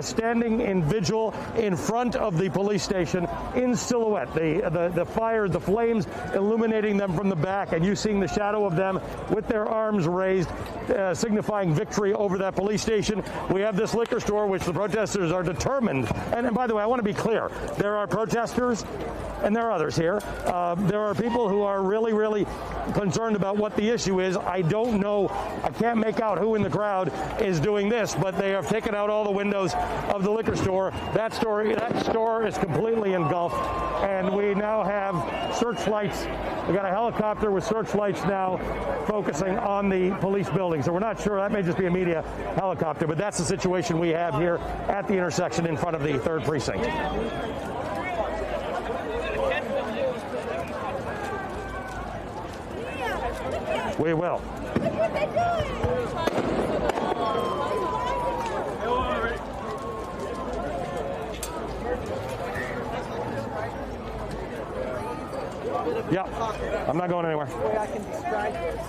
Speaker 1: standing in vigil in front of the police station in silhouette. The fire, the flames illuminating them from the back, and you seeing the shadow of them with their arms raised, signifying victory over that police station. We have this liquor store, which the protesters are determined. And by the way, I want to be clear. There are protesters, and there are others here. There are people who are really, really concerned about what the issue is. I don't know. I can't make out who in the crowd is doing this, but they have taken out all the windows of the liquor store. That store is completely engulfed, and we now have searchlights. We got a helicopter with searchlights now focusing on the police building. So we're not sure. That may just be a media helicopter, but that's the situation we have here at the intersection in front of the 3rd precinct. We will.
Speaker 2: Look what they're doing!
Speaker 1: Yeah, I'm not going anywhere.
Speaker 6: I can describe this.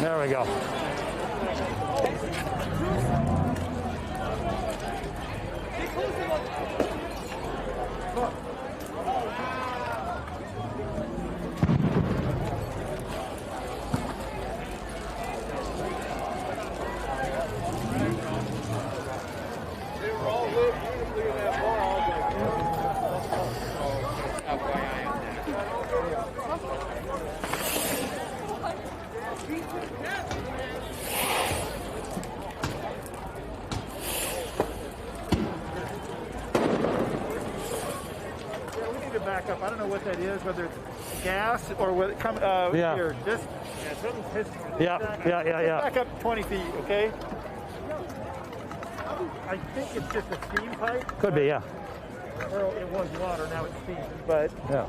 Speaker 1: There we go.
Speaker 3: Back up. I don't know what that is, whether it's gas or whether it comes here. Just something's hissing.
Speaker 1: Yeah.
Speaker 3: Back up 20 feet, okay? I think it's just a steam pipe.
Speaker 1: Could be, yeah.
Speaker 3: Well, it was water, now it's steam. But
Speaker 1: yeah.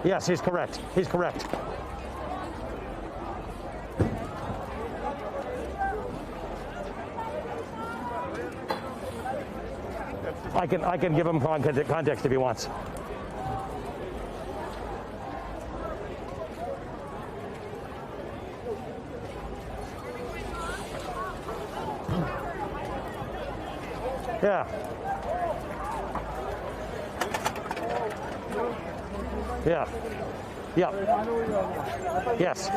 Speaker 1: Yes, he's correct. He's correct. I can give him context if he wants. Yeah. Yeah. Yeah. Yes.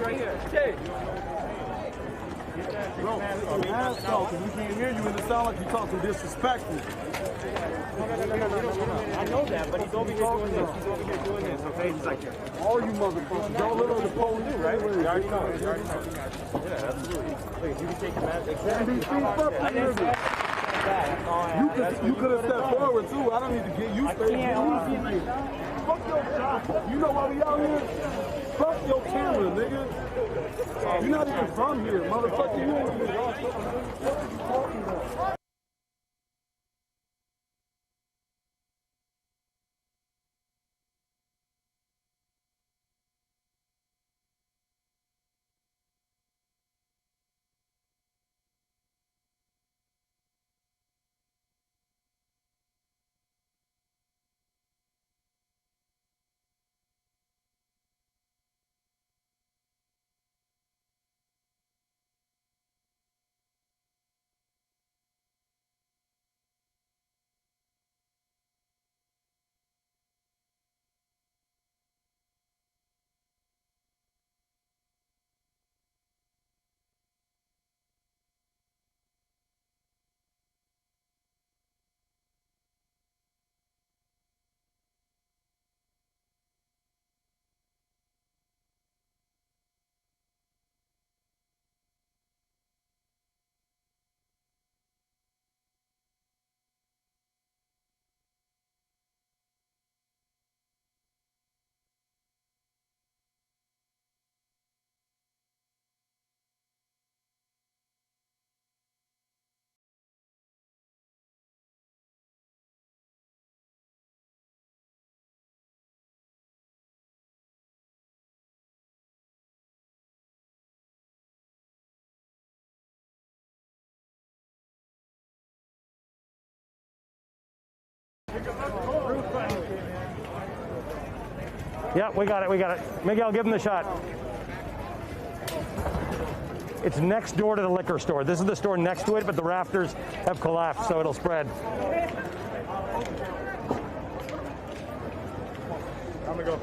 Speaker 6: Right here. Jay.
Speaker 8: Bro, I'm ass talking. We can't hear you and it sound like you're talking disrespectful.
Speaker 3: I know that, but he's over here doing this. He's over here doing this, okay? He's like,
Speaker 8: All you motherfuckers, y'all live on the pole too, right?
Speaker 3: you already know. You already know. Yeah, absolutely. Wait, you can take the mask. Exactly.
Speaker 8: You could have stepped forward too. I don't need to get you straight. Fuck your shot. You know why we out here? Fuck your camera, nigga. You're not even from here, motherfucker. You ain't even what you talking about?
Speaker 1: Yeah, we got it. Miguel, give him the shot. It's next door to the liquor store. This is the store next to it, but the rafters have collapsed, so it'll spread.
Speaker 3: I'm gonna go.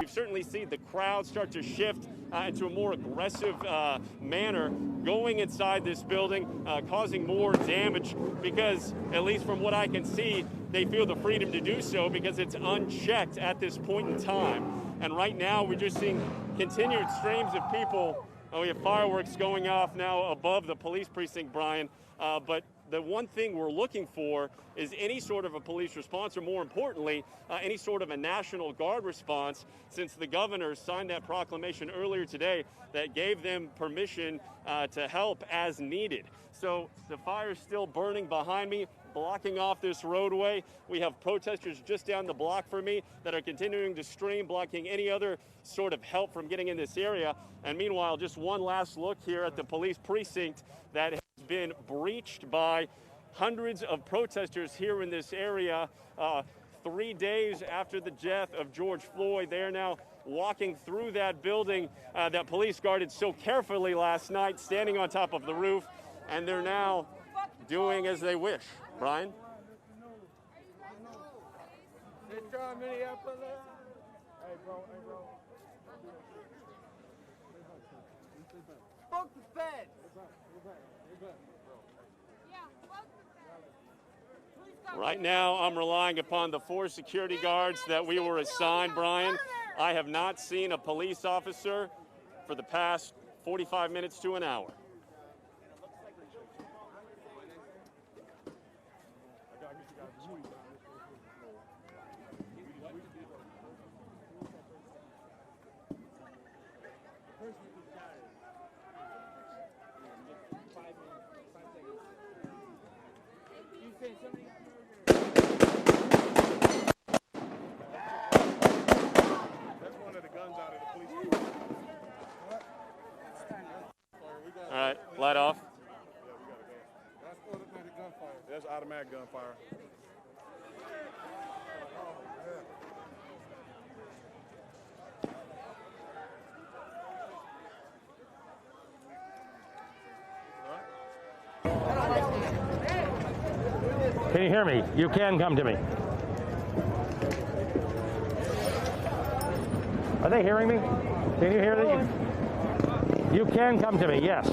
Speaker 3: We've certainly seen the crowd start to shift into a more aggressive manner, going inside this building, causing more damage because, at least from what I can see, they feel the freedom to do so because it's unchecked at this point in time. And right now, we're just seeing continued streams of people. We have fireworks going off now above the police precinct, Brian, but the one thing we're looking for is any sort of a police response, or more importantly, any sort of a National Guard response, since the governor signed that proclamation earlier today that gave them permission to help as needed. So the fire is still burning behind me, blocking off this roadway. We have protesters just down the block from me that are continuing to stream, blocking any other sort of help from getting in this area. And meanwhile, just one last look here at the police precinct that has been breached by hundreds of protesters here in this area. 3 days after the death of George Floyd, they are now walking through that building that police guarded so carefully last night, standing on top of the roof, and they're now doing as they wish. Brian?
Speaker 6: Minneapolis. Hey, bro. Fuck the feds.
Speaker 3: Right now, I'm relying upon the 4 security guards that we were assigned, Brian. I have not seen a police officer for the past 45 minutes to an hour.
Speaker 8: That's automatic gunfire.
Speaker 1: Can you hear me? You can come to me. Are they hearing me? Can you hear me? You can come to me, yes.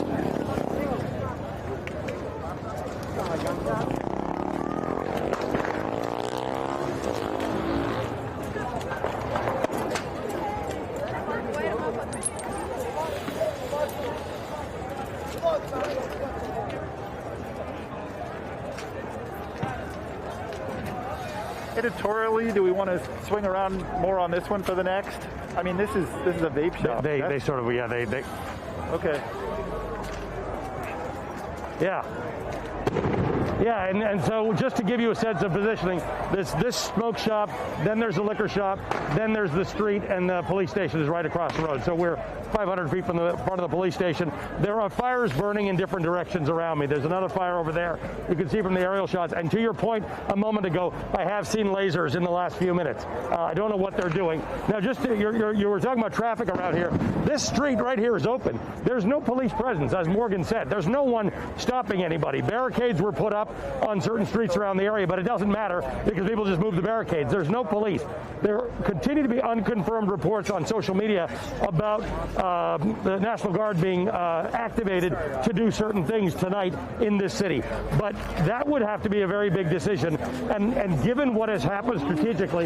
Speaker 9: Editorially, do we want to swing around more on this one for the next? I mean, this is a vape shop.
Speaker 1: They sort of, yeah, they.
Speaker 9: Okay.
Speaker 1: Yeah. Yeah, and so just to give you a sense of positioning, this smoke shop, then there's the liquor shop, then there's the street, and the police station is right across the road. So we're 500 feet from the front of the police station. There are fires burning in different directions around me. There's another fire over there. You can see from the aerial shots. And to your point a moment ago, I have seen lasers in the last few minutes. I don't know what they're doing. Now, just you were talking about traffic around here. This street right here is open. There's no police presence, as Morgan said. There's no one stopping anybody. Barricades were put up on certain streets around the area, but it doesn't matter because people just move the barricades. There's no police. There continue to be unconfirmed reports on social media about the National Guard being activated to do certain things tonight in this city. But that would have to be a very big decision. And given what has happened strategically,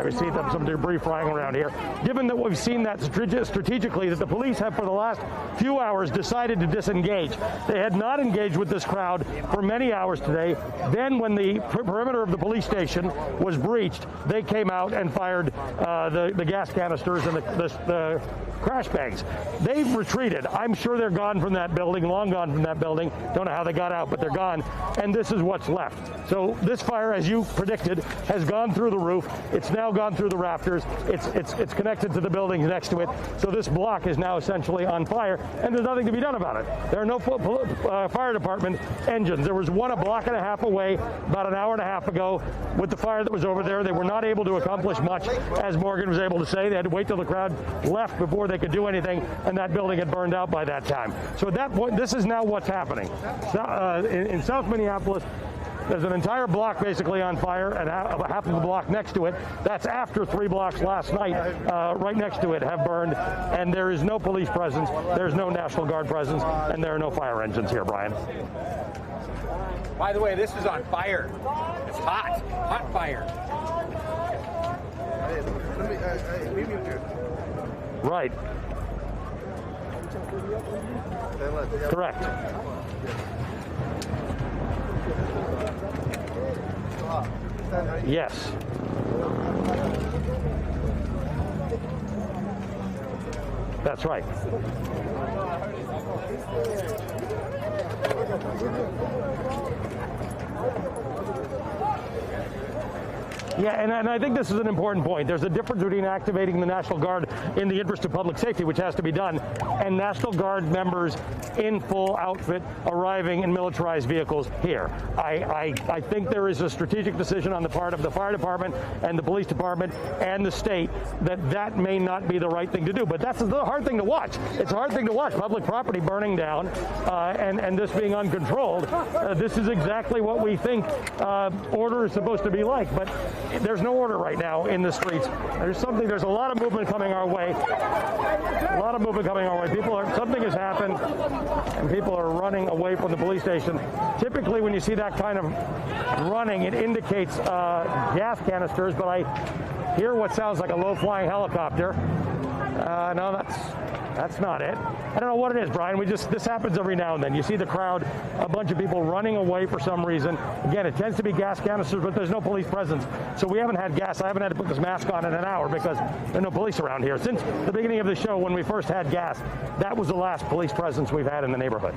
Speaker 1: we see some debris flying around here. Given that we've seen that strategically, that the police have for the last few hours decided to disengage. They had not engaged with this crowd for many hours today. Then when the perimeter of the police station was breached, they came out and fired the gas canisters and the crash bangs. They've retreated. I'm sure they're gone from that building, long gone from that building. Don't know how they got out, but they're gone. And this is what's left. So this fire, as you predicted, has gone through the roof. It's now gone through the rafters. It's connected to the buildings next to it. So this block is now essentially on fire, and there's nothing to be done about it. There are no fire department engines. There was one a block and a half away about an hour and a half ago with the fire that was over there. They were not able to accomplish much, as Morgan was able to say. They had to wait till the crowd left before they could do anything, and that building had burned out by that time. So at that point, this is now what's happening. In South Minneapolis, there's an entire block basically on fire, and half of the block next to it. That's after 3 blocks last night right next to it have burned, and there is no police presence, there's no National Guard presence, and there are no fire engines here, Brian.
Speaker 10: By the way, this is on fire. It's hot. Hot fire.
Speaker 1: Right. Correct. Yes. That's right. Yeah, and I think this is an important point. There's a difference between activating the National Guard in the interest of public safety, which has to be done, and National Guard members in full outfit arriving in militarized vehicles here. I think there is a strategic decision on the part of the fire department and the police department and the state that may not be the right thing to do. But that's the hard thing to watch. It's a hard thing to watch. Public property burning down and this being uncontrolled. This is exactly what we think order is supposed to be like. But there's no order right now in the streets. There's a lot of movement coming our way. A lot of movement coming our way. Something has happened, and people are running away from the police station. Typically, when you see that kind of running, it indicates gas canisters, but I hear what sounds like a low-flying helicopter. No, that's not it. I don't know what it is, Brian. This happens every now and then. You see the crowd, a bunch of people running away for some reason. Again, it tends to be gas canisters, but there's no police presence. So we haven't had gas. I haven't had to put this mask on in an hour because there are no police around here. Since the beginning of the show, when we first had gas, that was the last police presence we've had in the neighborhood.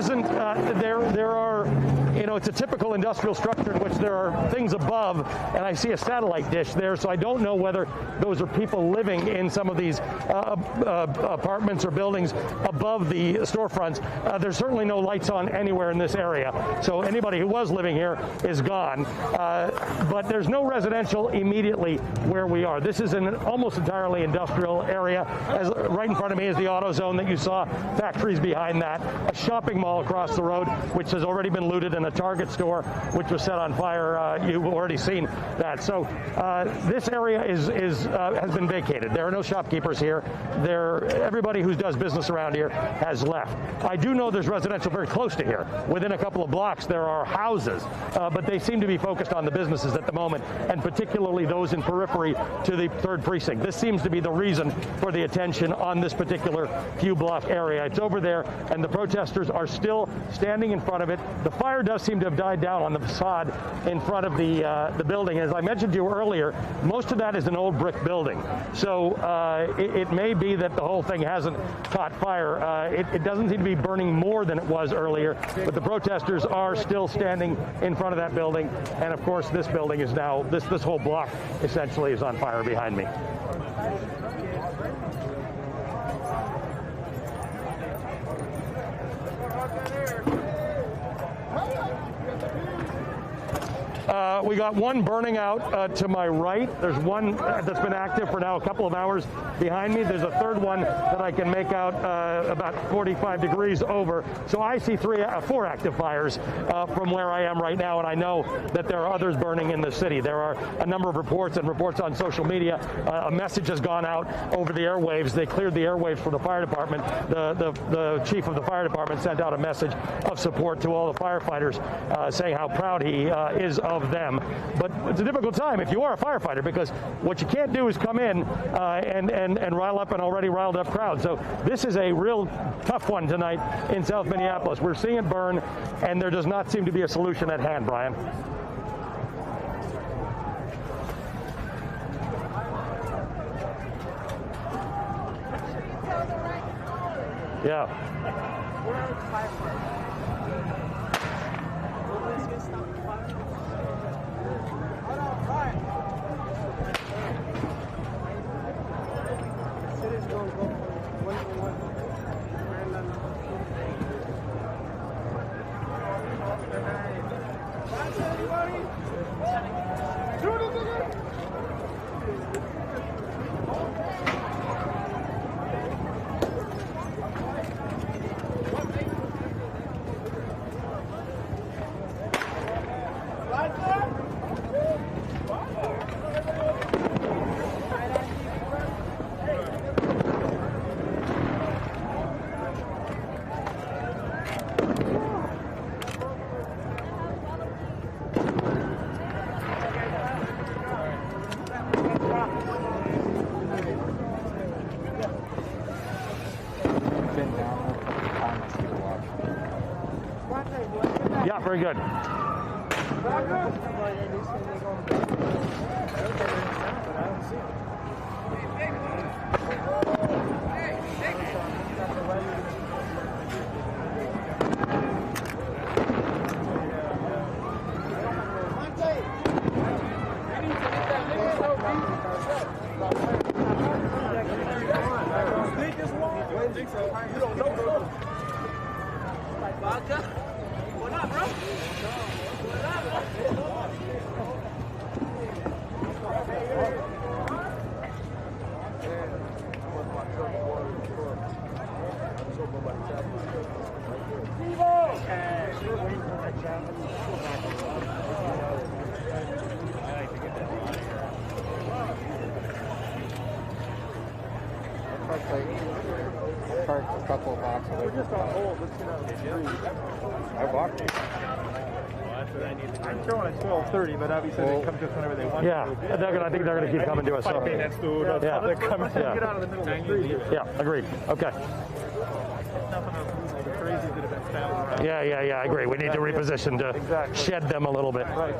Speaker 1: isn't, there are, you know, it's a typical industrial structure in which there are things above, and I see a satellite dish there, so I don't know whether those are people living in some of these apartments or buildings above the storefronts. There's certainly no lights on anywhere in this area, so anybody who was living here is gone. But there's no residential immediately where we are. This is an almost entirely industrial area. Right in front of me is the auto zone that you saw, factories behind that, a shopping mall across the road, which has already been looted, and a Target store, which was set on fire. You've already seen that. So this area has been vacated. There are no shopkeepers here. Everybody who does business around here has left. I do know there's residential very close to here. Within a couple of blocks, there are houses, but they seem to be focused on the businesses at the moment, and particularly those in periphery to the 3rd Precinct. This seems to be the reason for the attention on this particular few block area. It's over there, and the protesters are still standing in front of it. The fire does seem to have died down on the facade in front of the building. As I mentioned to you earlier, most of that is an old brick building. So it may be that the whole thing hasn't caught fire. It doesn't seem to be burning more than it was earlier, but the protesters are still standing in front of that building. And of course, this building is now, this whole block essentially is on fire behind me. We got one burning out to my right. There's one that's been active for now a couple of hours behind me. There's a third one that I can make out about 45 degrees over. So I see 4 active fires from where I am right now, and I know that there are others burning in the city. There are a number of reports on social media. A message has gone out over the airwaves. They cleared the airwaves for the fire department. The chief of the fire department sent out a message of support to all the firefighters, saying how proud he is of them. But it's a difficult time if you are a firefighter, because what you can't do is come in and rile up an already riled up crowd. So this is a real tough one tonight in South Minneapolis. We're seeing it burn, and there does not seem to be a solution at hand, Brian. Yeah. Yeah, very good.
Speaker 10: A couple of blocks away. We're just on hold. Let's get out of the street. I walked it. I'm showing at 12:30, but obviously they come just whenever they want.
Speaker 1: Yeah, I think they're going to keep coming to us. So.
Speaker 10: Minutes, dude.
Speaker 1: Yeah.
Speaker 10: They're coming.
Speaker 1: Yeah.
Speaker 10: Get out of the middle of the street.
Speaker 1: Yeah, agreed. Okay. Yeah, I agree. We need to reposition to shed them a little bit.
Speaker 10: Right.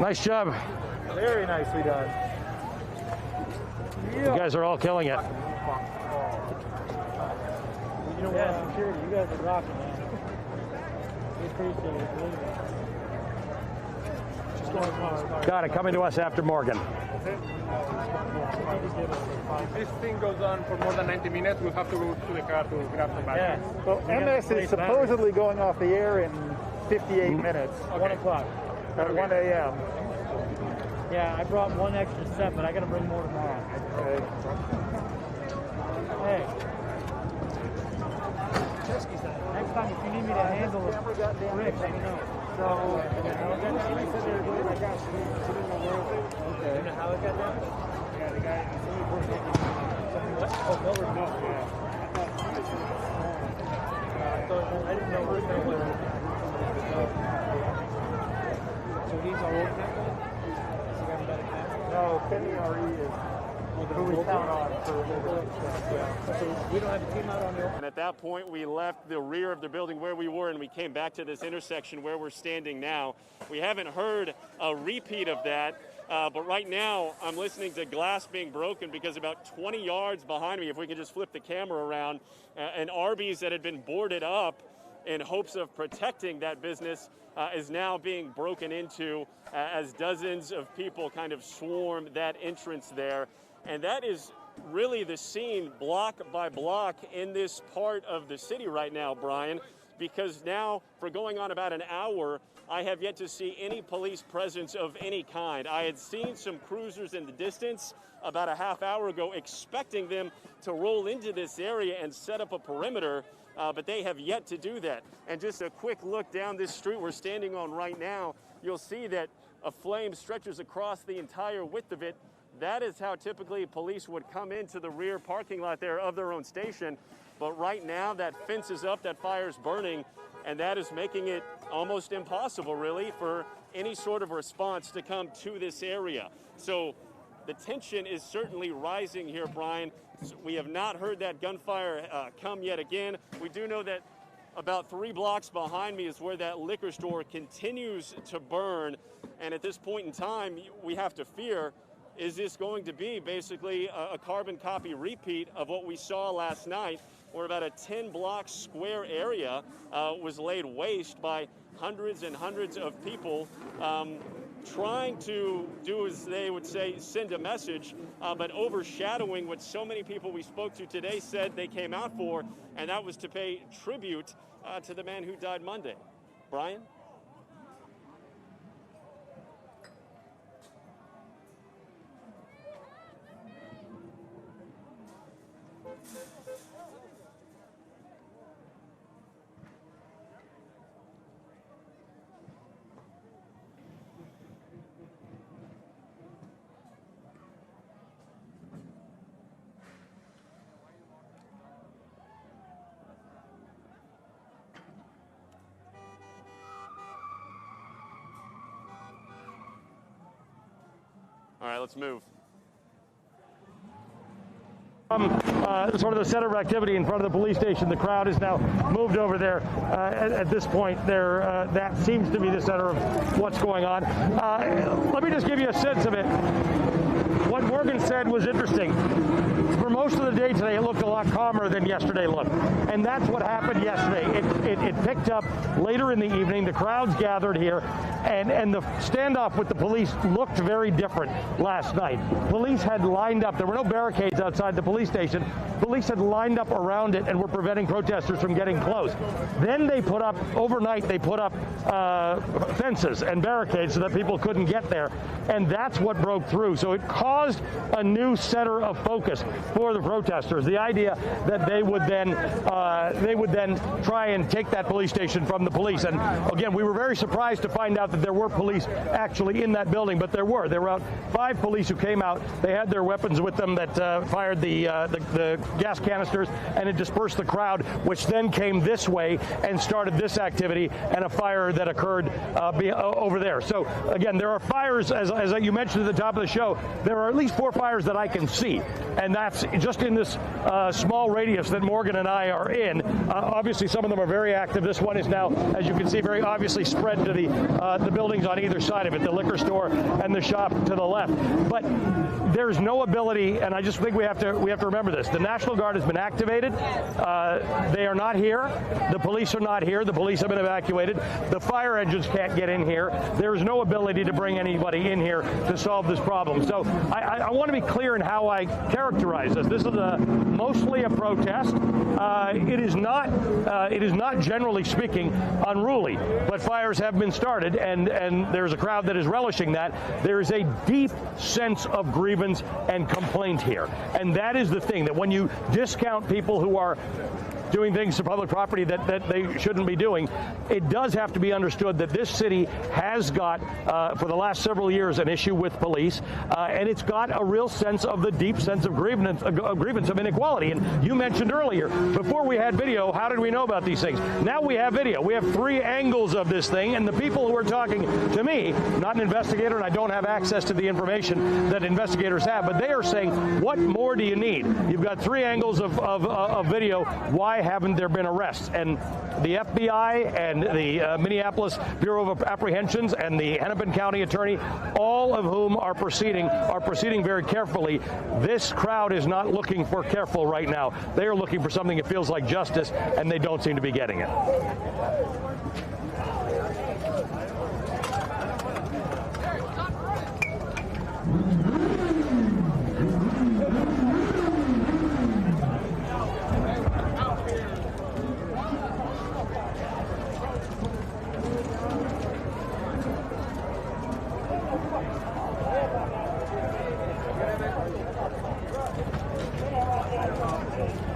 Speaker 1: Nice job.
Speaker 10: Very nicely done.
Speaker 1: You guys are all killing it.
Speaker 6: Yeah, security, you guys are rocking, man. We appreciate it. Just going hard.
Speaker 1: Got it. Coming to us after Morgan.
Speaker 11: This thing goes on for more than 90 minutes. We'll have to go to the car to grab some batteries.
Speaker 6: Yeah.
Speaker 9: Well, MS is supposedly going off the air in 58 minutes.
Speaker 11: Okay.
Speaker 6: 1 o'clock.
Speaker 9: At 1 a.m.
Speaker 6: Yeah, I brought one extra set, but I got to bring more tomorrow.
Speaker 9: Okay.
Speaker 6: Hey. Next time, if you need me to handle it, Rick, let me know. So, how it got down? I said they were doing my gosh, she didn't know where it was. Okay. You know how it got down? Yeah, the guy, somebody first hit me. Oh, Miller, no, yeah. I didn't know where they were. So these are old now?
Speaker 9: No, Kenny RE is who we count on for
Speaker 6: So we don't have a team out on the open.
Speaker 3: And at that point, we left the rear of the building where we were, and we came back to this intersection where we're standing now. We haven't heard a repeat of that, but right now I'm listening to glass being broken because about 20 yards behind me, if we can just flip the camera around, an Arby's that had been boarded up in hopes of protecting that business is now being broken into as dozens of people kind of swarm that entrance there. And that is really the scene block by block in this part of the city right now, Brian, because now for going on about an hour, I have yet to see any police presence of any kind. I had seen some cruisers in the distance about a half hour ago, expecting them to roll into this area and set up a perimeter, but they have yet to do that. And just a quick look down this street we're standing on right now, you'll see that a flame stretches across the entire width of it. That is how typically police would come into the rear parking lot there of their own station. But right now that fence is up, that fire's burning, and that is making it almost impossible, really, for any sort of response to come to this area. So the tension is certainly rising here, Brian. We have not heard that gunfire come yet again. We do know that about 3 blocks behind me is where that liquor store continues to burn. And at this point in time, we have to fear, is this going to be basically a carbon copy repeat of what we saw last night, where about a 10-block square area was laid waste by hundreds and hundreds of people trying to do, as they would say, send a message, but overshadowing what so many people we spoke to today said they came out for, and that was to pay tribute to the man who died Monday. Brian? All right, let's move.
Speaker 1: Sort of the center of activity in front of the police station. The crowd is now moved over there. At this point, that seems to be the center of what's going on. Let me just give you a sense of it. What Morgan said was interesting. For most of the day today, it looked a lot calmer than yesterday looked. And that's what happened yesterday. It picked up later in the evening. The crowds gathered here, and the standoff with the police looked very different last night. Police had lined up. There were no barricades outside the police station. Police had lined up around it and were preventing protesters from getting close. Then they put up, overnight, they put up fences and barricades so that people couldn't get there. And that's what broke through. So it caused a new center of focus for the protesters. The idea that they would then try and take that police station from the police. And again, we were very surprised to find out that there were police actually in that building, but there were about 5 police who came out. They had their weapons with them that fired the gas canisters, and it dispersed the crowd, which then came this way and started this activity and a fire that occurred over there. So again, there are fires, as you mentioned at the top of the show, there are at least 4 fires that I can see, and that's just in this small radius that Morgan and I are in. Obviously, some of them are very active. This one is now, as you can see, very obviously spread to the the buildings on either side of it, the liquor store and the shop to the left. But there's no ability, and I just think we have to remember this. The National Guard has been activated. They are not here. The police are not here. The police have been evacuated. The fire engines can't get in here. There is no ability to bring anybody in here to solve this problem. So I want to be clear in how I characterize this. This is mostly a protest. It is not generally speaking unruly, but fires have been started, and there's a crowd that is relishing that. There is a deep sense of grievance and complaint here, and that is the thing, that when you discount people who are doing things to public property that they shouldn't be doing, it does have to be understood that this city has got, for the last several years, an issue with police, and it's got a real sense of the deep sense of grievance of inequality. And you mentioned earlier, before we had video, how did we know about these things? Now we have video. We have 3 angles of this thing, and the people who are talking to me, not an investigator, and I don't have access to the information that investigators have, but they are saying, what more do you need? You've got 3 angles of video. Why haven't there been arrests? And the FBI and the Minneapolis Bureau of Apprehensions and the Hennepin County Attorney, all of whom are proceeding very carefully. This crowd is not looking for careful right now. They are looking for something that feels like justice, and they don't seem to be getting it.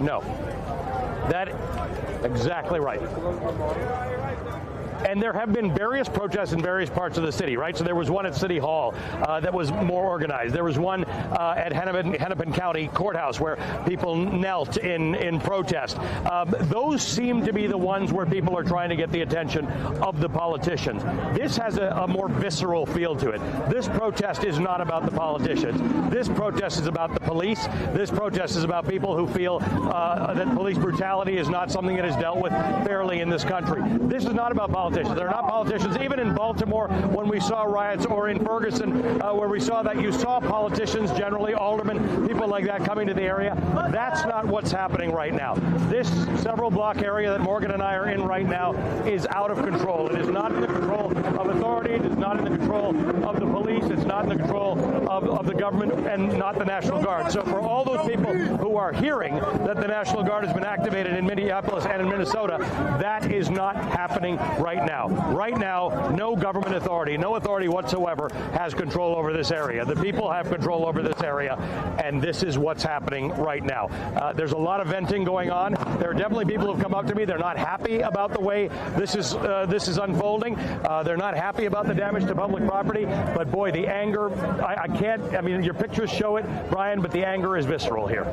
Speaker 1: No. Exactly right. And there have been various protests in various parts of the city, right? So there was one at City Hall that was more organized. There was one at Hennepin County Courthouse where people knelt in protest. Those seem to be the ones where people are trying to get the attention of the politicians. This has a more visceral feel to it. This protest is not about the politicians. This protest is about the police. This protest is about people who feel that police brutality is not something that is dealt with fairly in this country. This is not about politicians. They're not politicians. Even in Baltimore, when we saw riots, or in Ferguson, where we saw that, you saw politicians, generally aldermen, people like that coming to the area. That's not what's happening right now. This several block area that Morgan and I are in right now is out of control. It is not in the control of authority. It is not in the control of the police. It's not in the control of the government, and not the National Guard. So for all those people who are hearing that the National Guard has been activated in Minneapolis and in Minnesota, that is not happening right now. Right now, no government authority, no authority whatsoever has control over this area. The people have control over this area, and this is what's happening right now. There's a lot of venting going on. There are definitely people who have come up to me. They're not happy about the way this is unfolding. They're not happy about the damage to public property. But boy, the anger, I can't, I mean, your pictures show it, Brian, but the anger is visceral here.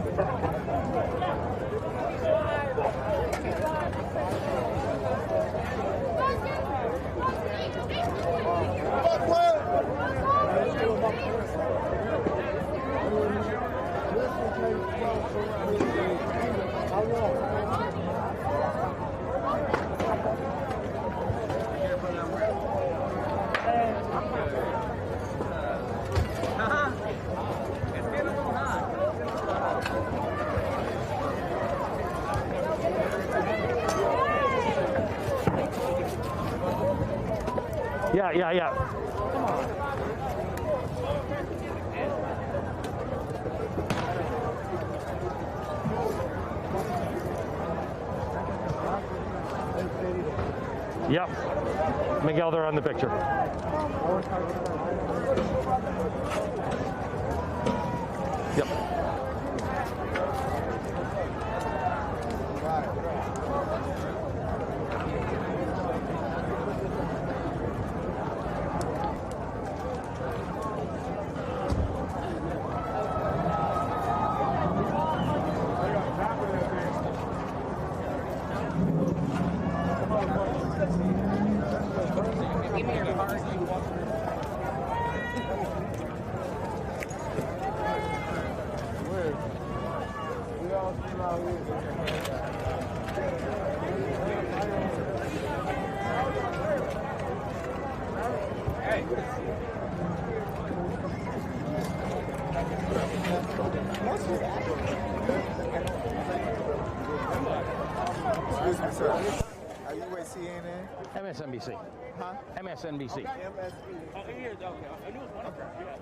Speaker 1: Yeah. Yep. Miguel, they're on the picture. Yep.
Speaker 12: Excuse me, sir. Are you with CNN?
Speaker 1: MSNBC.
Speaker 12: Huh?
Speaker 1: MSNBC.
Speaker 12: MSNBC.
Speaker 11: Oh, here, okay. I knew it was one of them. Yeah.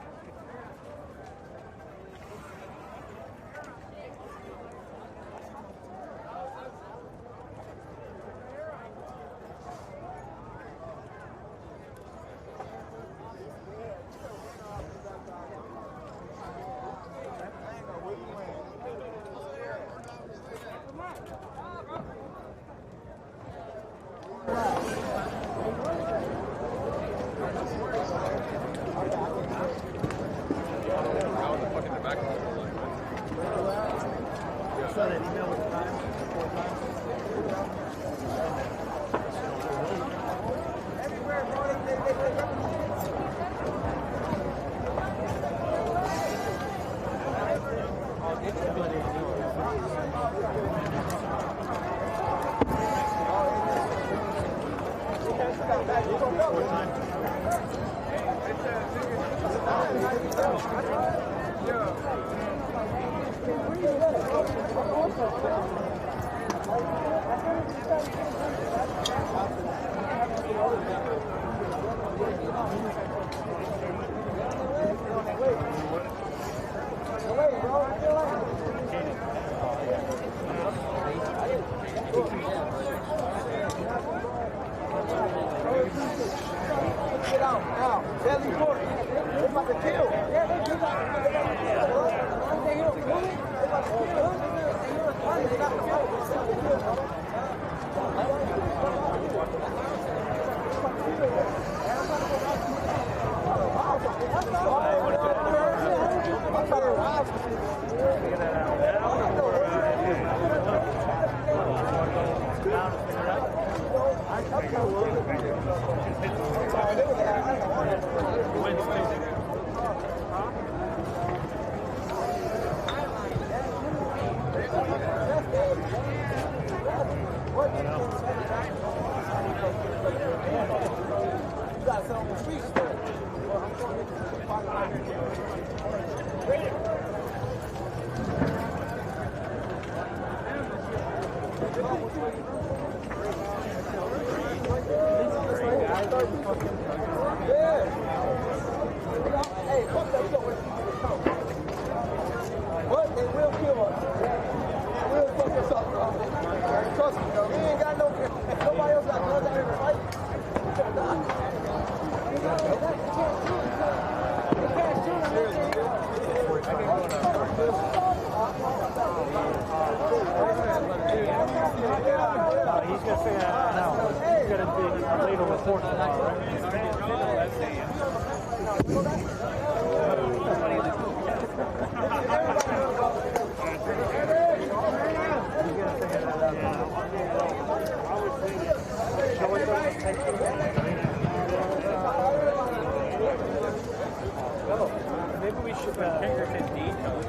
Speaker 6: Maybe we should fingertip details.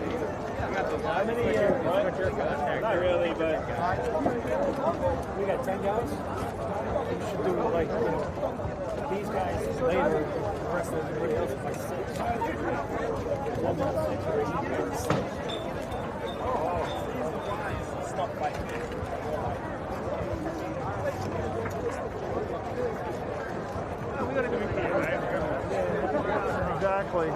Speaker 6: How many not really, but we got 10 guys. We should do like, these guys later, the rest of everybody else is like 6. One more 6 or 8 guys. Stop fighting. We gotta do it, right?
Speaker 9: Exactly.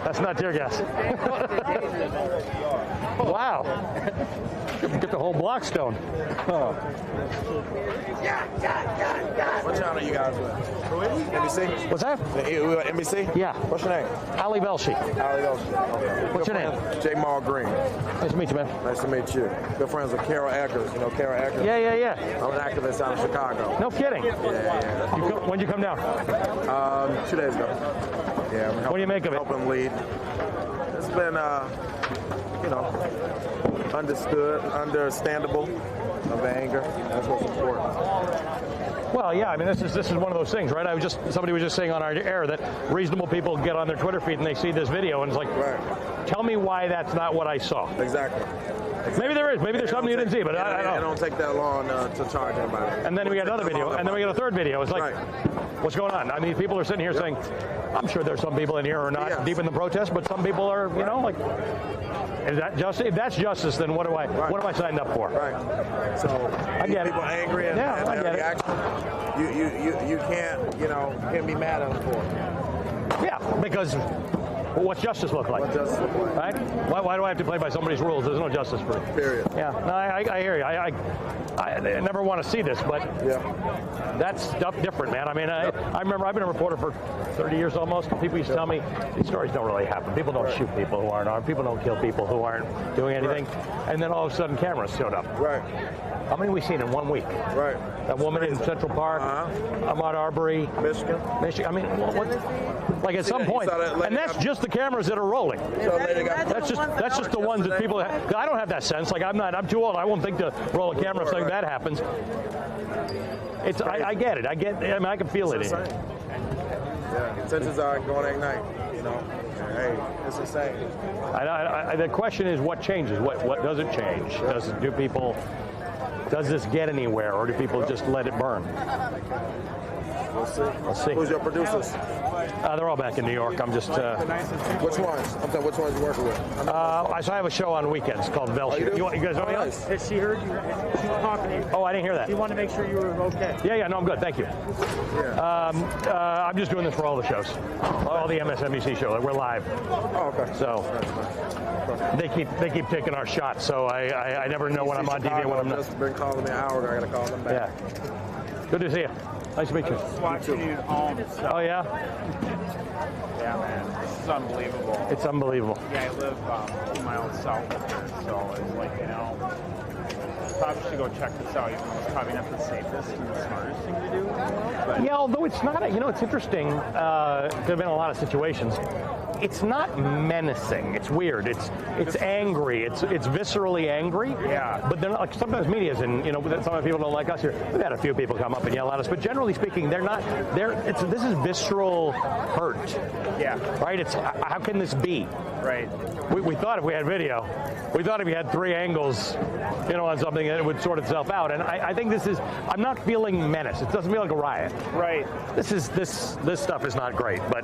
Speaker 1: That's not tear gas. Wow. Get the whole block stoned. Oh.
Speaker 13: What channel are you guys with? NBC?
Speaker 1: What's that?
Speaker 13: We on NBC?
Speaker 1: Yeah.
Speaker 13: What's your name?
Speaker 1: Ali Belshi.
Speaker 13: Ali Belshi. Okay.
Speaker 1: What's your name?
Speaker 13: J. Maul Green.
Speaker 1: Nice to meet you, man.
Speaker 13: Nice to meet you. Good friends with Carol Eggers. You know Carol Eggers?
Speaker 1: Yeah.
Speaker 13: I'm an activist out of Chicago.
Speaker 1: No kidding.
Speaker 13: Yeah.
Speaker 1: When'd you come down?
Speaker 13: 2 days ago. Yeah.
Speaker 1: What do you make of it?
Speaker 13: Help him lead. It's been, understandable of anger. That's what's important.
Speaker 1: Well, yeah, I mean, this is one of those things, right? Somebody was just saying on our air that reasonable people get on their Twitter feed and they see this video and it's like, tell me why that's not what I saw.
Speaker 13: Exactly.
Speaker 1: Maybe there is. Maybe there's something you didn't see, but I don't know.
Speaker 13: It don't take that long to charge anybody.
Speaker 1: And then we get another video, and then we get a third video. It's like, what's going on? I mean, people are sitting here saying, I'm sure there's some people in here who are not deep in the protest, but some people are, you know, like, is that justice? If that's justice, then what am I signed up for?
Speaker 13: Right. So
Speaker 1: I get
Speaker 13: people angry and
Speaker 1: I get
Speaker 13: reaction. You can't be mad at them for it.
Speaker 1: Yeah, because what's justice look like?
Speaker 13: What justice look like?
Speaker 1: Right? Why do I have to play by somebody's rules? There's no justice for it.
Speaker 13: Period.
Speaker 1: Yeah. No, I hear you. I never want to see this, but that's stuff different, man. I mean, I remember I've been a reporter for 30 years almost. People used to tell me these stories don't really happen. People don't shoot people who aren't armed. People don't kill people who aren't doing anything. And then all of a sudden cameras showed up.
Speaker 13: Right.
Speaker 1: How many have we seen in 1 week?
Speaker 13: Right.
Speaker 1: That woman in Central Park, Ahmaud Arbery,
Speaker 13: Michigan.
Speaker 1: I mean, like at some point, and that's just the cameras that are rolling. That's just the ones that people have. I don't have that sense. Like I'm too old. I won't think to roll a camera if something bad happens. It's I get it. I mean, I can feel it.
Speaker 13: Yeah, tensions are going to ignite. You know, hey, it's insane.
Speaker 1: The question is, what changes? What does it change? Does this get anywhere, or do people just let it burn?
Speaker 13: We'll see. Who's your producers?
Speaker 1: They're all back in New York. I'm just.
Speaker 13: Which ones? I'm saying, which ones you working with?
Speaker 1: So I have a show on weekends called Bell Shoot. You guys know me?
Speaker 6: Has she heard you? She was talking to you.
Speaker 1: Oh, I didn't hear that.
Speaker 6: She wanted to make sure you were okay.
Speaker 1: Yeah, no, I'm good. Thank you. I'm just doing this for all the shows, all the MSNBC shows. We're live.
Speaker 13: Oh, okay.
Speaker 1: So they keep taking our shots. So I never know when I'm on TV and when I'm not.
Speaker 13: Just been calling me an hour ago. I got to call them back.
Speaker 1: Yeah. Good to see you. Nice to meet you.
Speaker 11: Just watching you at home. So.
Speaker 1: Oh yeah.
Speaker 11: Yeah, man. This is unbelievable.
Speaker 1: It's unbelievable.
Speaker 11: Yeah, I live 2 miles south of here, so it's like, you know, probably should go check this out. Even though it's probably not the safest and the smartest thing to do. But
Speaker 1: yeah, although it's not. It's interesting. There have been a lot of situations. It's not menacing. It's weird. It's angry. It's viscerally angry.
Speaker 11: Yeah.
Speaker 1: But they're not, like, sometimes media's and some people don't like us here. We've had a few people come up and yell at us, but generally speaking, they're not. This is visceral hurt.
Speaker 11: Yeah.
Speaker 1: Right. It's how can this be?
Speaker 11: Right.
Speaker 1: We thought if we had video, we thought if we had 3 angles, on something, it would sort itself out. And I think this is. I'm not feeling menace. It doesn't feel like a riot.
Speaker 11: Right.
Speaker 1: This stuff is not great, but.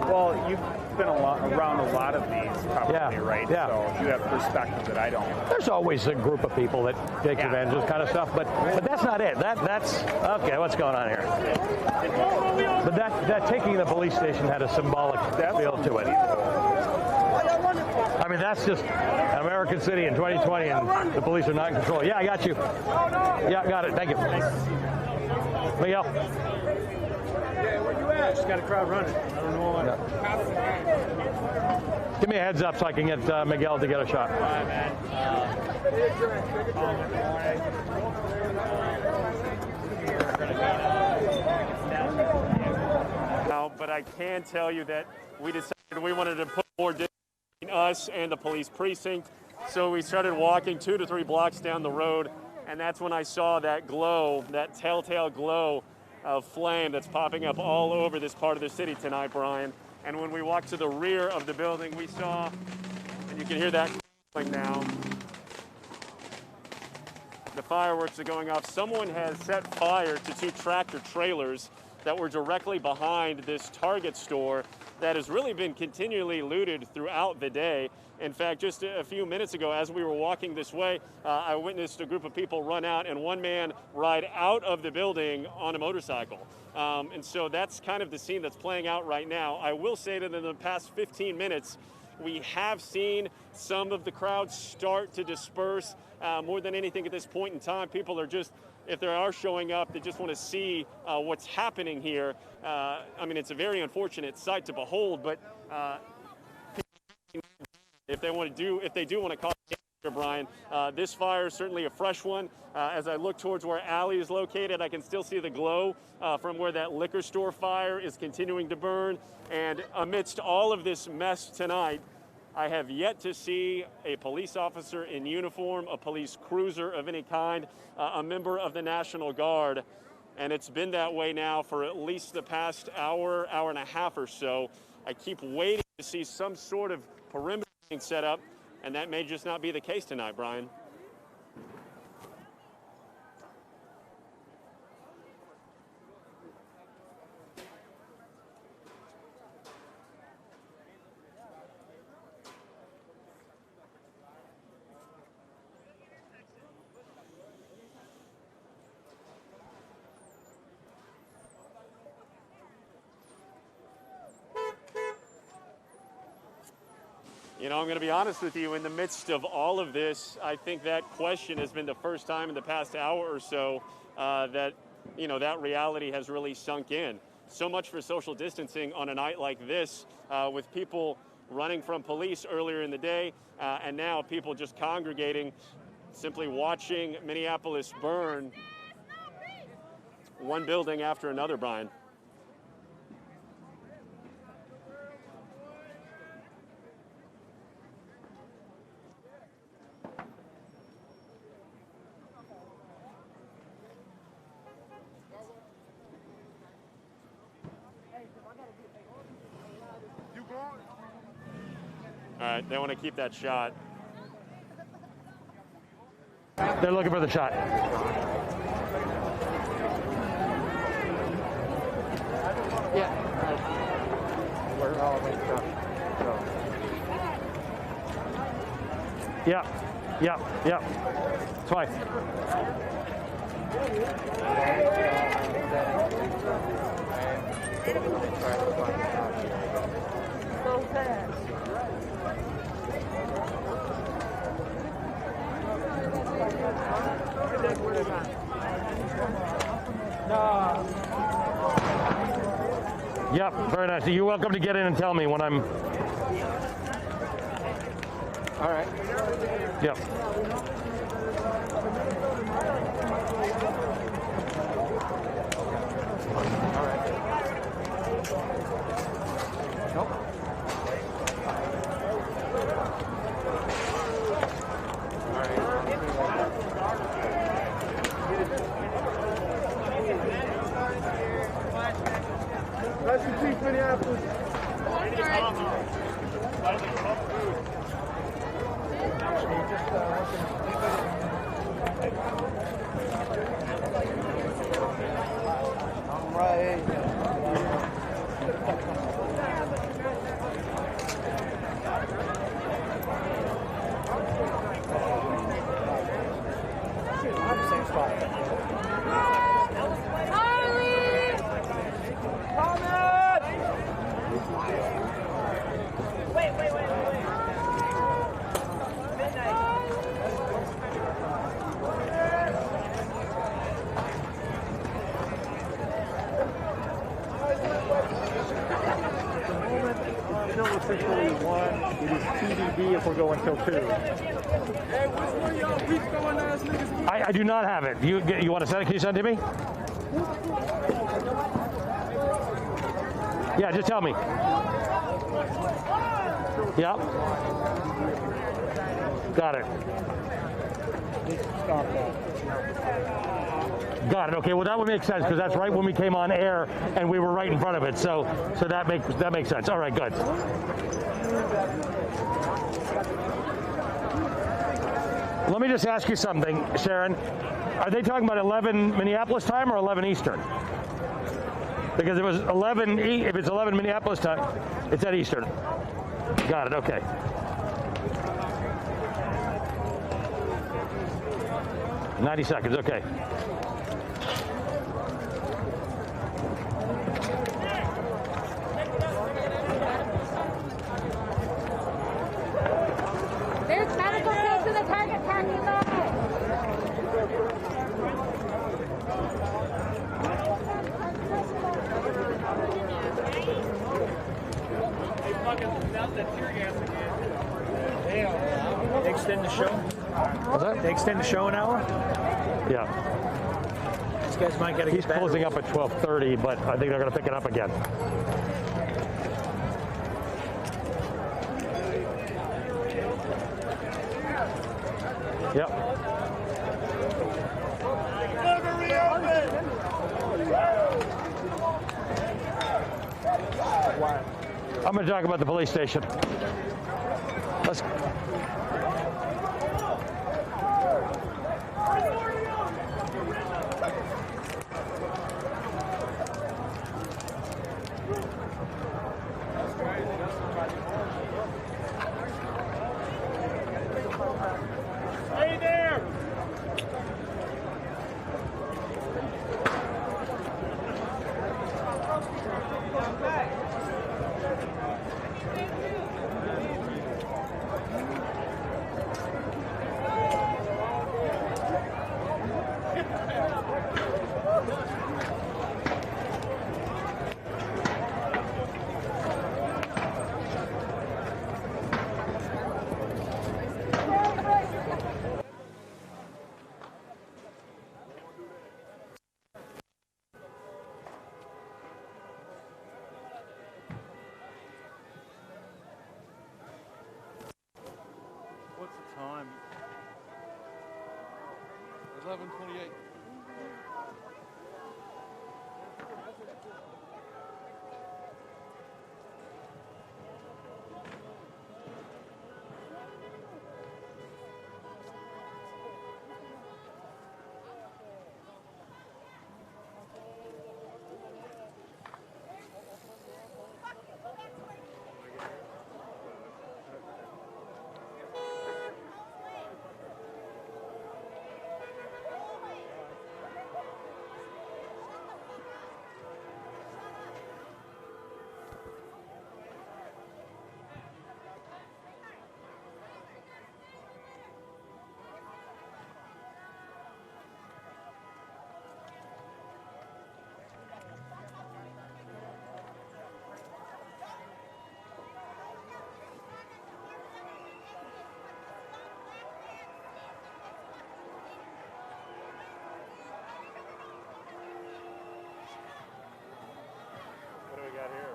Speaker 11: Well, you've been around a lot of these, probably, right?
Speaker 1: Yeah.
Speaker 11: So you have perspective that I don't.
Speaker 1: There's always a group of people that takes advantage of this kind of stuff, but that's not it. That's okay. What's going on here? But that taking the police station had a symbolic feel to it. I mean, that's just American City in 2020, and the police are not in control. Yeah, I got you. Yeah, got it. Thank you. Miguel.
Speaker 6: Just got a crowd running. I don't know what.
Speaker 1: Give me a heads up so I can get Miguel to get a shot.
Speaker 6: All right, man.
Speaker 3: But I can tell you that we decided we wanted to put more distance between us and the police precinct. So we started walking 2 to 3 blocks down the road, and that's when I saw that glow, that telltale glow of flame that's popping up all over this part of the city tonight, Brian. And when we walked to the rear of the building, we saw, and you can hear that now, the fireworks are going off. Someone has set fire to 2 tractor trailers that were directly behind this Target store that has really been continually looted throughout the day. In fact, just a few minutes ago, as we were walking this way, I witnessed a group of people run out and one man ride out of the building on a motorcycle. And so that's kind of the scene that's playing out right now. I will say that in the past 15 minutes, we have seen some of the crowd start to disperse. More than anything at this point in time, people are just, if they are showing up, they just want to see what's happening here. I mean, it's a very unfortunate sight to behold, but if they do want to cause danger, Brian, this fire is certainly a fresh one. As I look towards where Alley is located, I can still see the glow from where that liquor store fire is continuing to burn. And amidst all of this mess tonight, I have yet to see a police officer in uniform, a police cruiser of any kind, a member of the National Guard. And it's been that way now for at least the past hour, hour and a half or so. I keep waiting to see some sort of perimeter being set up, and that may just not be the case tonight, Brian. You know, I'm going to be honest with you, in the midst of all of this, I think that question has been the first time in the past hour or so that, you know, that reality has really sunk in. So much for social distancing on a night like this, with people running from police earlier in the day, and now people just congregating, simply watching Minneapolis burn one building after another, Brian. All right, they want to keep that shot.
Speaker 1: They're looking for the shot.
Speaker 9: Yeah. Where all this stuff goes.
Speaker 1: Yeah. It's fine.
Speaker 2: So fast.
Speaker 1: Yep, very nice. You're welcome to get in and tell me when I'm...
Speaker 9: All right.
Speaker 1: Yep.
Speaker 9: All right. Nope.
Speaker 8: Rest in peace, Minneapolis.
Speaker 12: All right.
Speaker 5: Same spot.
Speaker 9: Until officially 1, it is TBD if we're going till 2.
Speaker 8: Hey, which one of y'all weak going ass niggas?
Speaker 1: I do not have it. You want to send it? Can you send it to me? Yeah, just tell me. Yep. Got it. Got it. Okay. Well, that would make sense because that's right when we came on air and we were right in front of it. So that makes sense. All right. Good. Let me just ask you something, Sharon. Are they talking about 11 Minneapolis time or 11 Eastern? Because it was 11. If it's 11 Minneapolis time, it's at Eastern. Got it. Okay. $90 seconds. Okay.
Speaker 2: There's medical teams in the Target parking lot.
Speaker 5: They fucking melt that tear gas again. They extend the show?
Speaker 1: What's that?
Speaker 5: They extend the show an hour?
Speaker 1: Yeah.
Speaker 5: These guys might get to
Speaker 1: He's closing up at 12:30, but I think they're going to pick it up again. Yep. I'm going to talk about the police station. Let's.
Speaker 6: Stay there!
Speaker 14: What's the time? 11:28.
Speaker 3: What do we got here?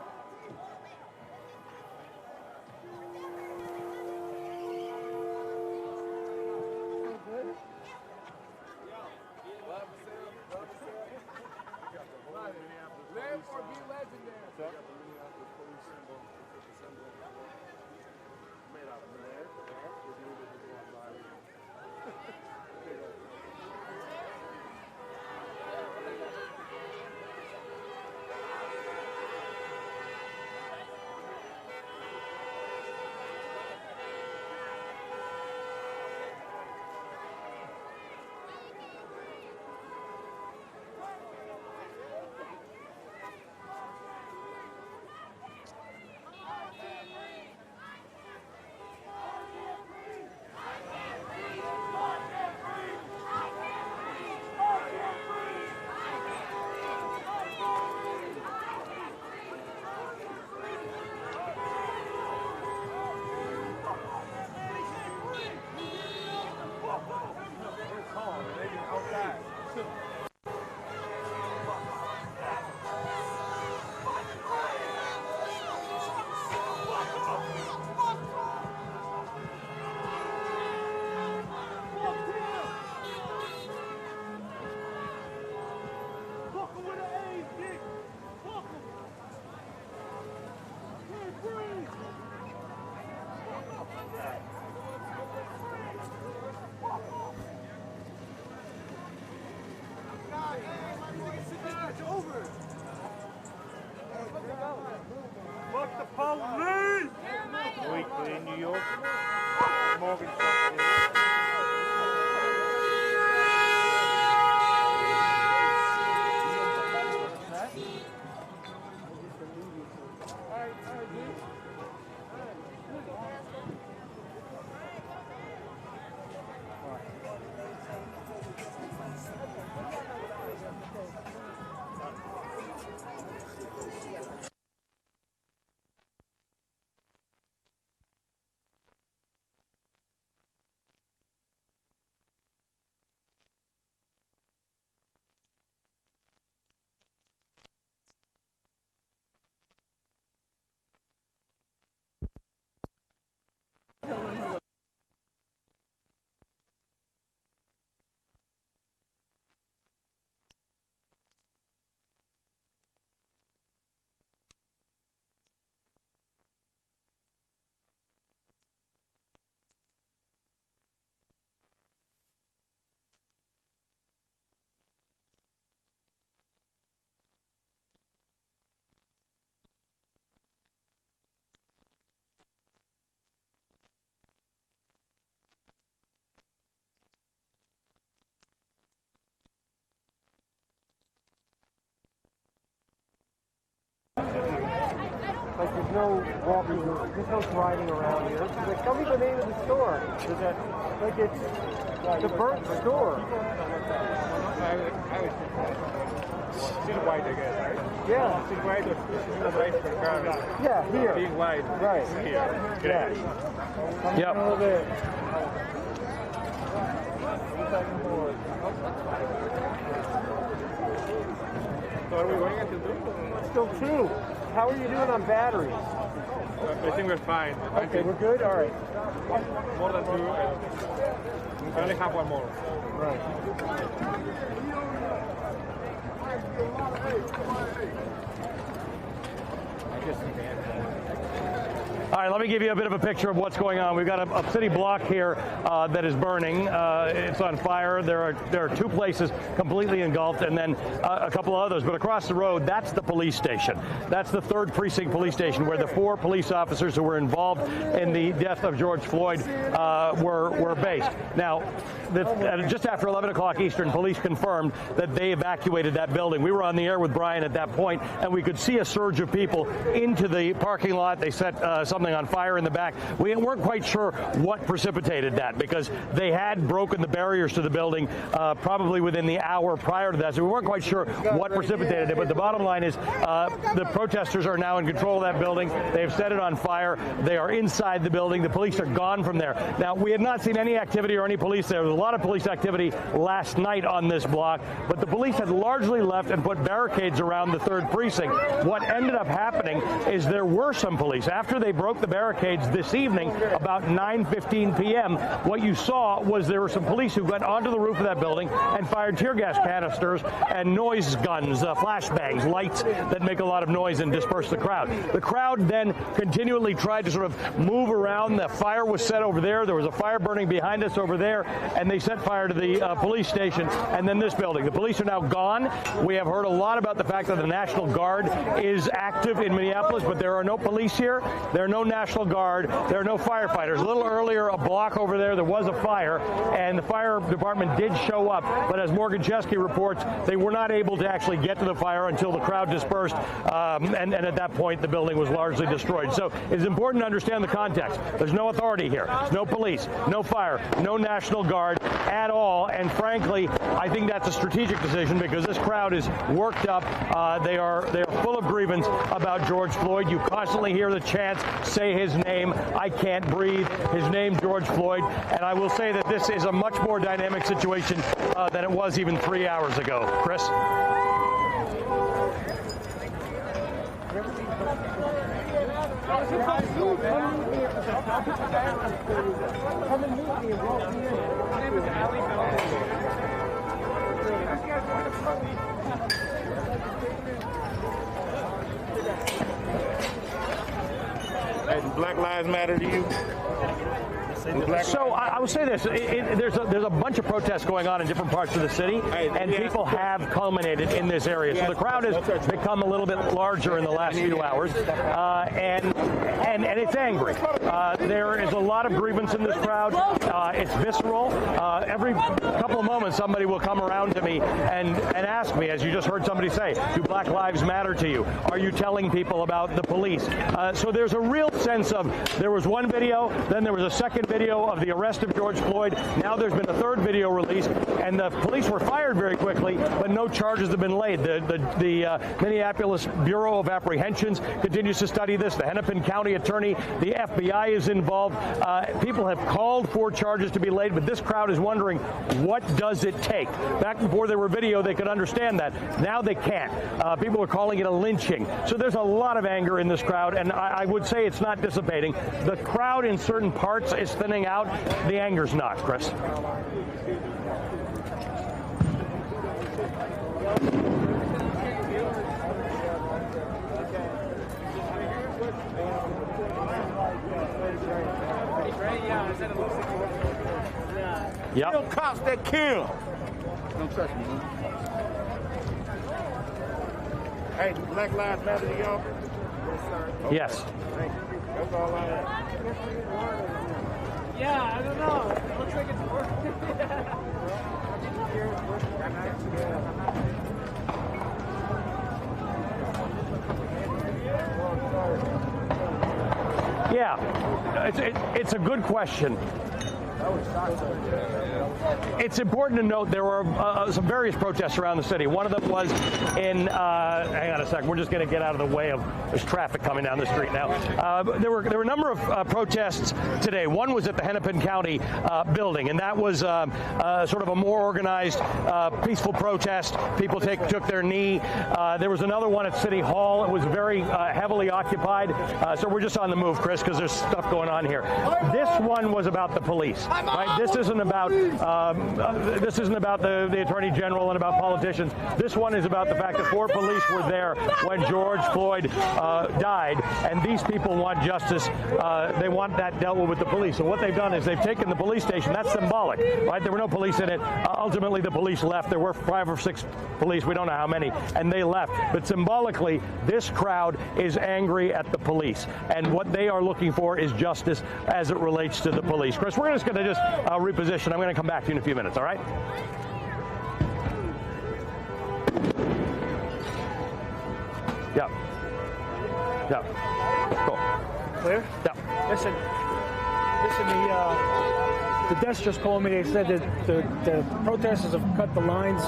Speaker 8: Live or be legendary. Got the Minneapolis police symbol. Made out of lead. We're doing it with one body.
Speaker 6: Like there's no walking, there's no driving around here. She's like, tell me the name of the store. Is that like it's the burnt store?
Speaker 14: She's white, I guess, right?
Speaker 6: Yeah.
Speaker 14: She's white. She's not white for the car.
Speaker 6: Yeah, here.
Speaker 14: Being white.
Speaker 6: Right.
Speaker 14: Here.
Speaker 6: Yeah.
Speaker 1: Yep.
Speaker 6: A little bit.
Speaker 14: So are we going into two?
Speaker 6: Still 2. How are you doing on batteries?
Speaker 14: I think we're fine.
Speaker 6: Okay, we're good? All right.
Speaker 14: More than 2. I only have one more.
Speaker 6: Right.
Speaker 1: All right, let me give you a bit of a picture of what's going on. We've got a city block here that is burning. It's on fire. There are 2 places completely engulfed, and then a couple of others. But across the road, that's the police station. That's the 3rd Precinct Police Station, where the 4 police officers who were involved in the death of George Floyd were based. Now, just after 11 o'clock Eastern, police confirmed that they evacuated that building. We were on the air with Brian at that point, and we could see a surge of people into the parking lot. They set something on fire in the back. We weren't quite sure what precipitated that, because they had broken the barriers to the building probably within the hour prior to that, so we weren't quite sure what precipitated it. But the bottom line is the protesters are now in control of that building. They've set it on fire. They are inside the building. The police are gone from there. Now, we had not seen any activity or any police there. There was a lot of police activity last night on this block, but the police had largely left and put barricades around the 3rd Precinct. What ended up happening is there were some police. After they broke the barricades this evening, about 9:15 p.m., what you saw was there were some police who went onto the roof of that building and fired tear gas canisters and noise guns, flashbangs, lights that make a lot of noise and disperse the crowd. The crowd then continually tried to sort of move around. The fire was set over there. There was a fire burning behind us over there, and they set fire to the police station and then this building. The police are now gone. We have heard a lot about the fact that the National Guard is active in Minneapolis, but there are no police here. There are no National Guard. There are no firefighters. A little earlier, a block over there was a fire, and the fire department did show up, but as Morgan Chesky reports, they were not able to actually get to the fire until the crowd dispersed, and at that point, the building was largely destroyed. So it's important to understand the context. There's no authority here. There's no police, no fire, no National Guard at all, and frankly, I think that's a strategic decision because this crowd is worked up. They are full of grievance about George Floyd. You constantly hear the chants, say his name, I can't breathe, his name George Floyd, and I will say that this is a much more dynamic situation than it was even 3 hours ago. Chris?
Speaker 14: Hey, does Black Lives Matter to you?
Speaker 1: So I will say this: there's a bunch of protests going on in different parts of the city, and people have culminated in this area. So the crowd has become a little bit larger in the last few hours, and it's angry. There is a lot of grievance in this crowd. It's visceral. Every couple of moments, somebody will come around to me and ask me, as you just heard somebody say, do Black Lives matter to you? Are you telling people about the police? So there's a real sense of, there was one video, then there was a second video of the arrest of George Floyd. Now there's been a third video released, and the police were fired very quickly, but no charges have been laid. The Minneapolis Bureau of Apprehensions continues to study this. The Hennepin County Attorney, the FBI is involved. People have called for charges to be laid, but this crowd is wondering, what does it take? Back before there were video, they could understand that. Now they can't. People are calling it a lynching. So there's a lot of anger in this crowd, and I would say it's not dissipating. The crowd in certain parts is thinning out. The anger's not, Chris. Yep.
Speaker 14: Kill cops that kill. Don't touch me, man. Hey, do Black Lives Matter to y'all?
Speaker 1: Yes.
Speaker 14: Thank you. That's all I have.
Speaker 7: Yeah, I don't know. It looks like it's working.
Speaker 1: Yeah, it's a good question. It's important to note there were some various protests around the city. One of them was in, hang on a second, we're just going to get out of the way of, there's traffic coming down the street now. There were a number of protests today. One was at the Hennepin County building, and that was sort of a more organized, peaceful protest. People took their knee. There was another one at City Hall. It was very heavily occupied. So we're just on the move, Chris, because there's stuff going on here. This one was about the police. Right? This isn't about the Attorney General and about politicians. This one is about the fact that 4 police were there when George Floyd died, and these people want justice. They want that dealt with the police. So what they've done is they've taken the police station. That's symbolic, right? There were no police in it. Ultimately, the police left. There were 5 or 6 police. We don't know how many, and they left. But symbolically, this crowd is angry at the police, and what they are looking for is justice as it relates to the police. Chris, we're just going to reposition. I'm going to come back to you in a few minutes, all right? Yeah. Yeah. Cool.
Speaker 6: Clear?
Speaker 1: Yeah.
Speaker 6: Listen, the desk just called me. They said that the protesters have cut the lines.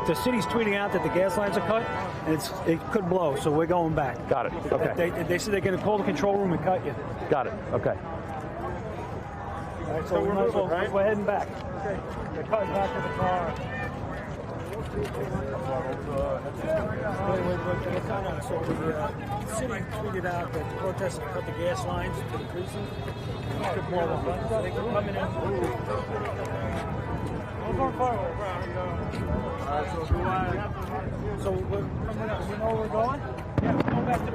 Speaker 6: The city's tweeting out that the gas lines are cut, and it could blow, so we're going back.
Speaker 1: Got it. Okay.
Speaker 6: They said they're going to call the control room and cut you.
Speaker 1: Got it. Okay.
Speaker 6: All right, so we're heading back. Okay. They're cutting back to the car. So the city tweeted out that the protesters cut the gas lines to the precinct. They could come in. So we're coming up. You know where we're going? Yeah, we're going back to the